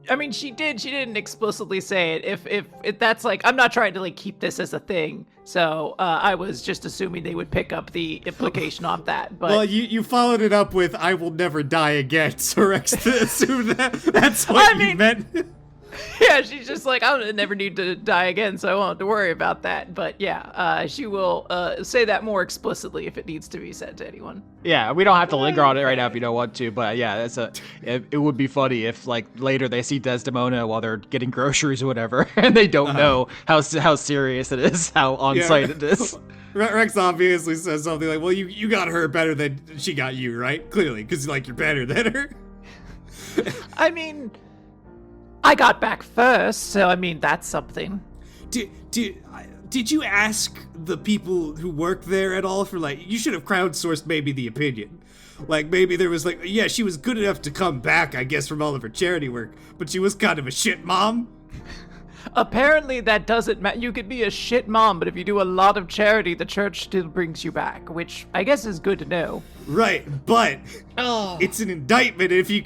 I mean, she did. She didn't explicitly say it. If that's I'm not trying to keep this as a thing. So I was just assuming they would pick up the implication on that. But well, you followed it up with "I will never die again," so Rex to assume that's what you meant. Yeah, she's just I'll never need to die again, so I won't have to worry about that. But yeah, she will say that more explicitly if it needs to be said to anyone. Yeah, we don't have to linger on it right now if you don't want to, but yeah, it would be funny if later they see Desdemona while they're getting groceries or whatever, and they don't know how serious it is, how on site it is. Rex obviously says something like, "Well, you got her better than she got you, right? Clearly, because you're better than her." I mean, I got back first, so I mean that's something. Did you ask the people who work there at all for you should have crowdsourced maybe the opinion. Maybe there was yeah, she was good enough to come back, I guess, from all of her charity work, but she was kind of a shit mom. Apparently that doesn't matter. You could be a shit mom, but if you do a lot of charity, the church still brings you back, which I guess is good to know. Right, but it's an indictment if you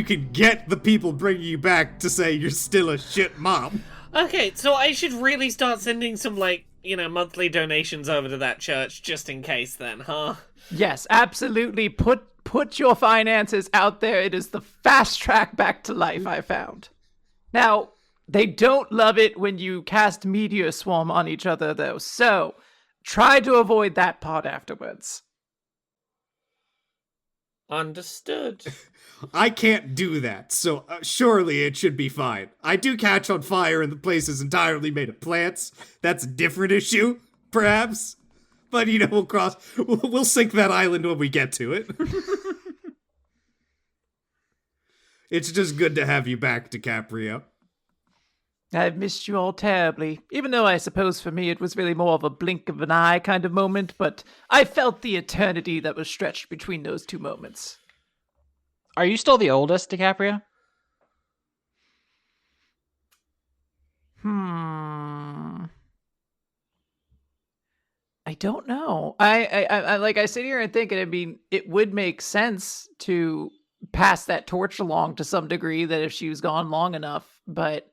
can get the people bringing you back to say you're still a shit mom. Okay, so I should really start sending some monthly donations over to that church just in case then, huh? Yes, absolutely. Put your finances out there. It is the fast track back to life, I found. Now, they don't love it when you cast meteor swarm on each other, though, so try to avoid that part afterwards. Understood. I can't do that, so surely it should be fine. I do catch on fire and the place is entirely made of plants. That's a different issue, perhaps. But, we'll sink that island when we get to it. It's just good to have you back, Dicaprio. I've missed you all terribly, even though I suppose for me it was really more of a blink of an eye kind of moment, but I felt the eternity that was stretched between those two moments. Are you still the oldest, Dicaprio? I don't know. I sit here and think, I mean, it would make sense to pass that torch along to some degree, that if she was gone long enough, but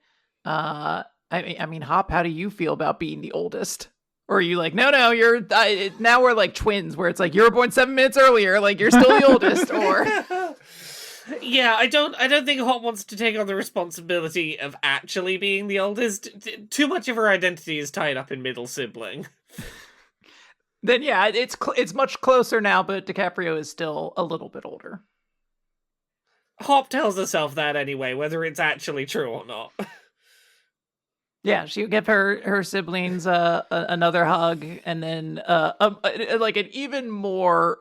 I mean, Hop, how do you feel about being the oldest? Or are you like, no, you're now we're like twins, where it's like you were born 7 minutes earlier, like you're still the oldest, or Yeah, I don't think Hot wants to take on the responsibility of actually being the oldest. Too much of her identity is tied up in middle sibling. then yeah, it's much closer now, but Dicaprio is still a little bit older. Hop tells herself that anyway, whether it's actually true or not. Yeah, she'll give her siblings another hug, and then like an even more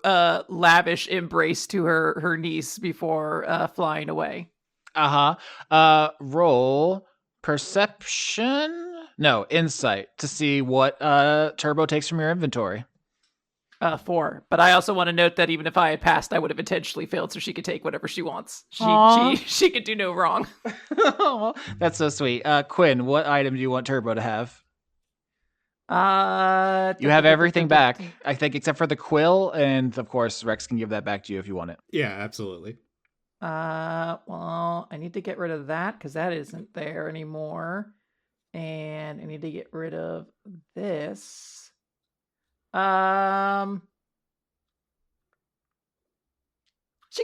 lavish embrace to her niece before flying away. Roll perception. No, insight to see what Turbo takes from your inventory. 4. But I also want to note that even if I had passed, I would have intentionally failed, so she could take whatever she wants. She could do no wrong. That's so sweet. Quinn, what item do you want Turbo to have? You have everything back, I think, except for the quill, and of course, Rex can give that back to you if you want it. Yeah, absolutely. Well, I need to get rid of that because that isn't there anymore, and I need to get rid of this. She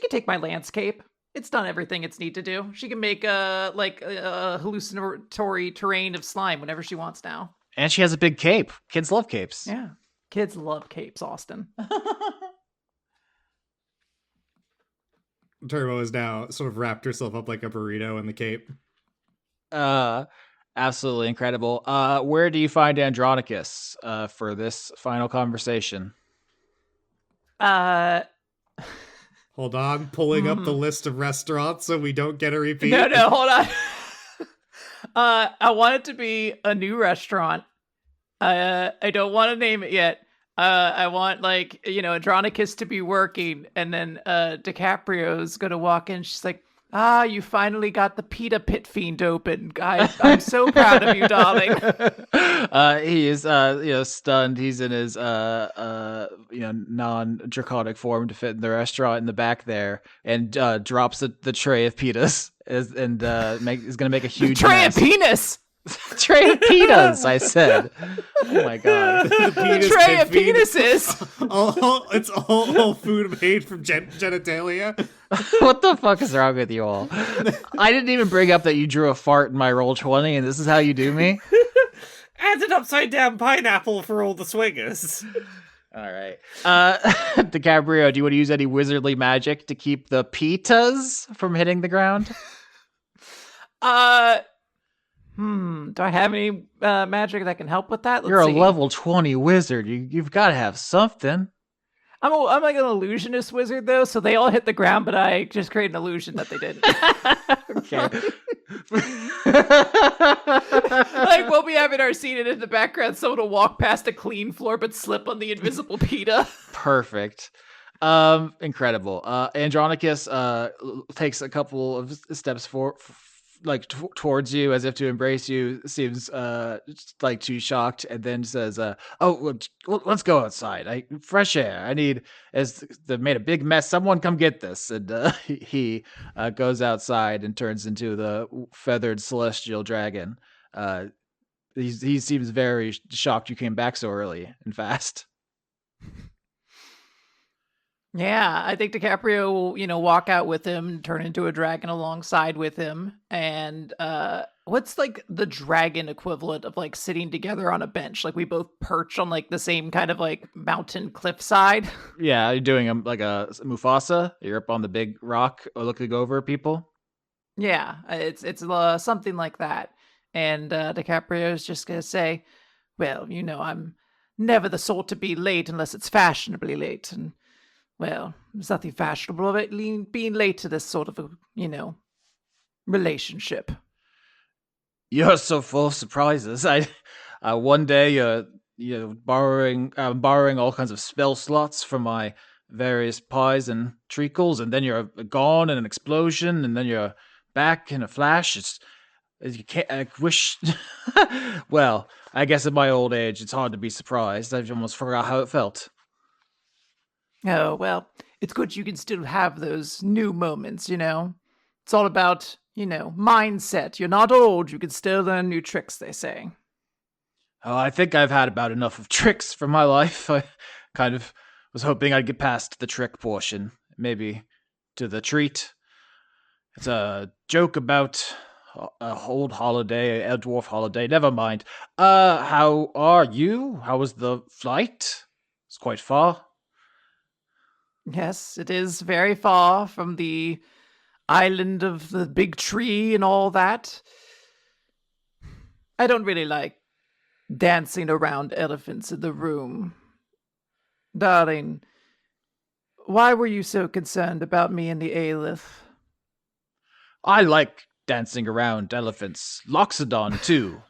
can take my landscape. It's done everything it's need to do. She can make a hallucinatory terrain of slime whenever she wants now. And she has a big cape. Kids love capes. Yeah. Kids love capes, Austin. Turbo has now sort of wrapped herself up like a burrito in the cape. Absolutely incredible. Where do you find Andronicus for this final conversation? Hold on, pulling up the list of restaurants so we don't get a repeat. No, hold on. I want it to be a new restaurant. I don't want to name it yet. I want, Andronicus to be working, and then DiCaprio's gonna walk in. She's like, you finally got the pita pit fiend open. I'm so proud of you, darling. He is, stunned. He's in his, non-draconic form to fit in the restaurant in the back there, and drops the tray of pitas, is going to make a huge tray mess. of penis. Tray of pitas, I said. Oh my god. The tray of penises. It's all food made from genitalia. What the fuck is wrong with you all? I didn't even bring up that you drew a fart in my roll 20, and this is how you do me? And an upside down pineapple for all the swingers. All right. Dicaprio, do you want to use any wizardly magic to keep the pitas from hitting the ground? Do I have any magic that can help with that? You're a level 20 wizard. You've got to have something. I'm like an illusionist wizard, though, so they all hit the ground, but I just create an illusion that they didn't. Okay. Like, we'll be having our scene, and in the background, someone will walk past a clean floor but slip on the invisible pita. Perfect. Incredible. Andronicus takes a couple of steps towards you as if to embrace you, seems too shocked, and then says, let's go outside. Fresh air. They've made a big mess. Someone come get this. And he goes outside and turns into the feathered celestial dragon. He seems very shocked you came back so early and fast. Yeah, I think DiCaprio will, walk out with him, turn into a dragon alongside with him. And what's like the dragon equivalent of like sitting together on a bench? Like we both perch on like the same kind of like mountain cliffside. Yeah, you're doing like a Mufasa. You're up on the big rock looking over people. Yeah, it's something like that. And DiCaprio is just gonna say, well, I'm never the sort to be late unless it's fashionably late. And well, there's nothing fashionable about being late to this sort of a, relationship. You're so full of surprises. One day you're borrowing all kinds of spell slots from my various pies and treacles, and then you're gone in an explosion, and then you're back in a flash. You can't. I wish. Well, I guess at my old age, it's hard to be surprised. I've almost forgot how it felt. Oh, well, it's good you can still have those new moments, It's all about, mindset. You're not old. You can still learn new tricks, they say. Oh, I think I've had about enough of tricks for my life. I kind of was hoping I'd get past the trick portion, maybe to the treat. It's a joke about a old holiday, a dwarf holiday. Never mind. How are you? How was the flight? It's quite far. Yes, it is very far from the island of the big tree and all that. I don't really like dancing around elephants in the room. Darling, why were you so concerned about me and the Aleph? I like dancing around elephants. Loxodon, too.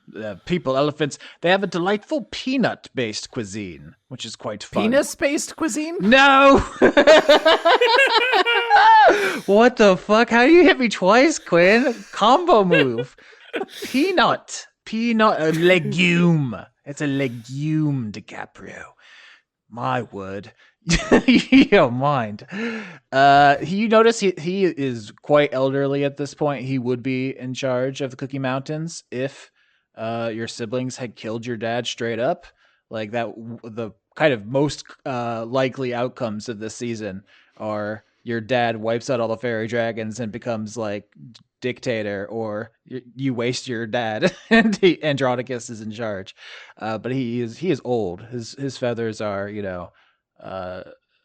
People, elephants, they have a delightful peanut based cuisine, which is quite fun. Penis based cuisine? No! What the fuck? How do you hit me twice, Quinn? Combo move. Peanut. A legume. It's a legume, DiCaprio. My word. You don't mind. You notice he is quite elderly at this point. He would be in charge of the Cookie Mountains if your siblings had killed your dad straight up. Like that, the kind of most likely outcomes of this season are your dad wipes out all the fairy dragons and becomes like dictator, or you waste your dad and Andronicus is in charge. But he is old. His feathers are,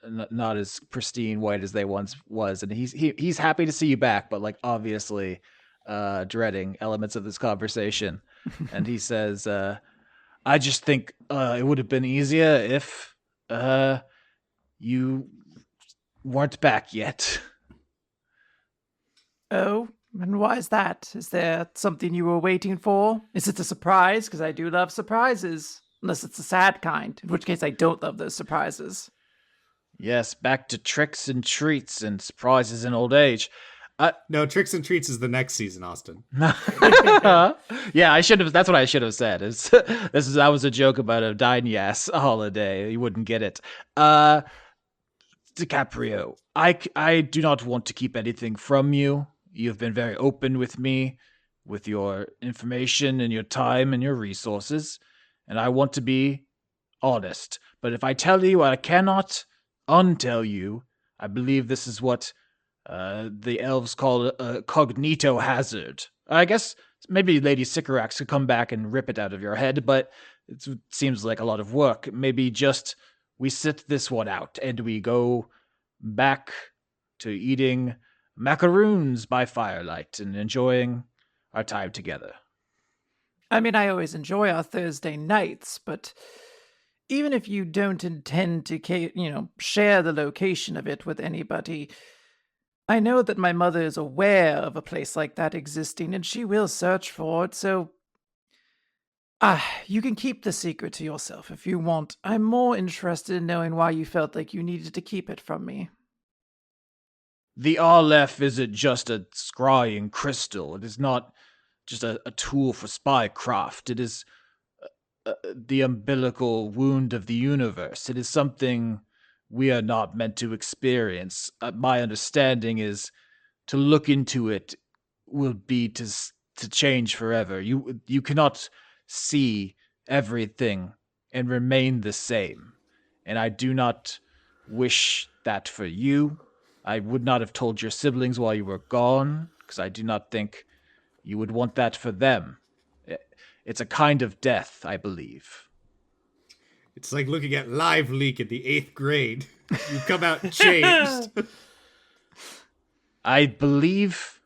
not as pristine white as they once was, and he's happy to see you back, but like obviously dreading elements of this conversation. And he says, I just think it would have been easier if you weren't back yet. Oh, and why is that? Is there something you were waiting for? Is it a surprise? Because I do love surprises. Unless it's the sad kind, in which case I don't love those surprises. Yes, back to tricks and treats and surprises in old age. No, Tricks and Treats is the next season, Austin. Yeah, I should have. That's what I should have said. That was a joke about a Dinyas holiday. You wouldn't get it. DiCaprio, I do not want to keep anything from you. You have been very open with me, with your information and your time and your resources, and I want to be honest. But if I tell you, I cannot untell you. I believe this is what the elves call a cognito hazard. I guess maybe Lady Sycorax could come back and rip it out of your head, but it seems like a lot of work. Maybe just we sit this one out and we go back to eating macaroons by firelight and enjoying our time together. I mean, I always enjoy our Thursday nights, but even if you don't intend to, share the location of it with anybody, I know that my mother is aware of a place like that existing, and she will search for it, so you can keep the secret to yourself if you want. I'm more interested in knowing why you felt like you needed to keep it from me. The Aleph isn't just a scrying crystal. It is not just a tool for spycraft. It is the umbilical wound of the universe. It is something we are not meant to experience. My understanding is to look into it will be to change forever. You cannot see everything and remain the same. And I do not wish that for you. I would not have told your siblings while you were gone, because I do not think you would want that for them. It's a kind of death, I believe. It's like looking at Live Leak in the 8th grade. You come out changed. I believe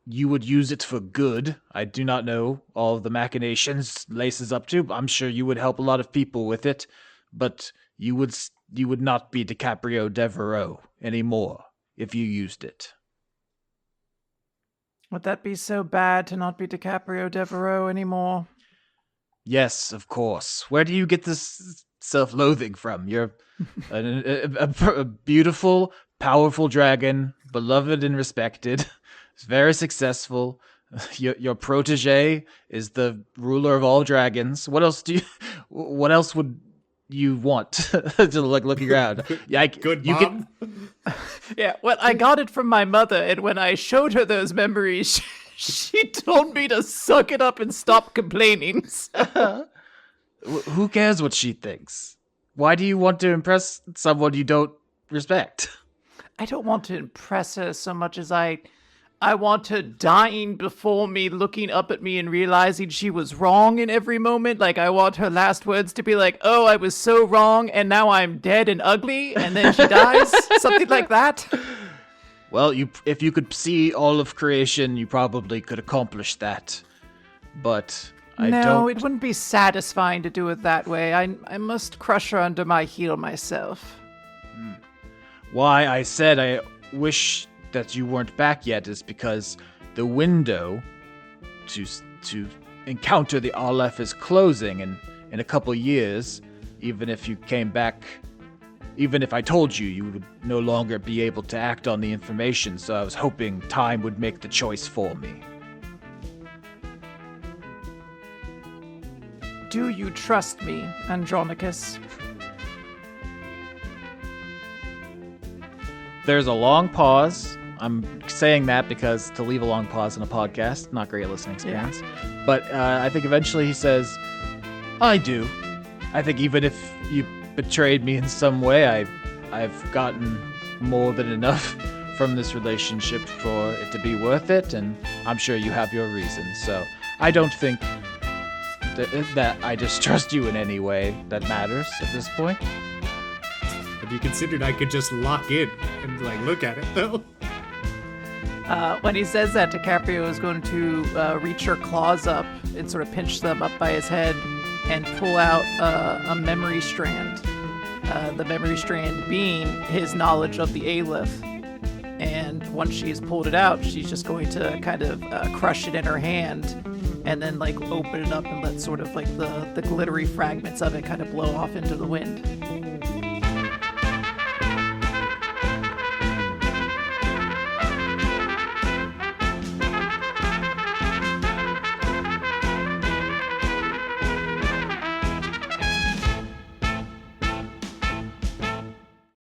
you would use it for good. I do not know all of the machinations Lace is up to. I'm sure you would help a lot of people with it, but you would not be Dicaprio Devereaux anymore if you used it. Would that be so bad to not be Dicaprio Devereaux anymore? Yes, of course. Where do you get this self-loathing from? You're a beautiful, powerful dragon, beloved and respected. It's very successful. Your protege is the ruler of all dragons. What else would you want? To like looking around. Yeah, Good mom. Yeah, well, I got it from my mother, and when I showed her those memories, she told me to suck it up and stop complaining. So. Who cares what she thinks? Why do you want to impress someone you don't respect? I don't want to impress her so much as I want her dying before me, looking up at me and realizing she was wrong in every moment. Like, I want her last words to be like, oh, I was so wrong, and now I'm dead and ugly, and then she dies. Something like that. Well, if you could see all of creation, you probably could accomplish that. But I No, don't... it wouldn't be satisfying to do it that way. I must crush her under my heel myself. Why I said I wish that you weren't back yet is because the window to encounter the Aleph is closing in a couple years. Even if you came back, even if I told you, you would no longer be able to act on the information, so I was hoping time would make the choice for me. Do you trust me, Andronicus? There's a long pause. I'm saying that because to leave a long pause in a podcast, not great listening experience. Yeah. But I think eventually he says, I do. I think even if you betrayed me in some way, I've gotten more than enough from this relationship for it to be worth it, and I'm sure you have your reasons. So I don't think that I distrust you in any way that matters at this point. Have you considered I could just lock in and like look at it though? When he says that, Dicaprio is going to reach her claws up and sort of pinch them up by his head and pull out a memory strand. The memory strand being his knowledge of the Aleph. And once she's pulled it out, she's just going to kind of crush it in her hand and then like open it up and let sort of like the glittery fragments of it kind of blow off into the wind.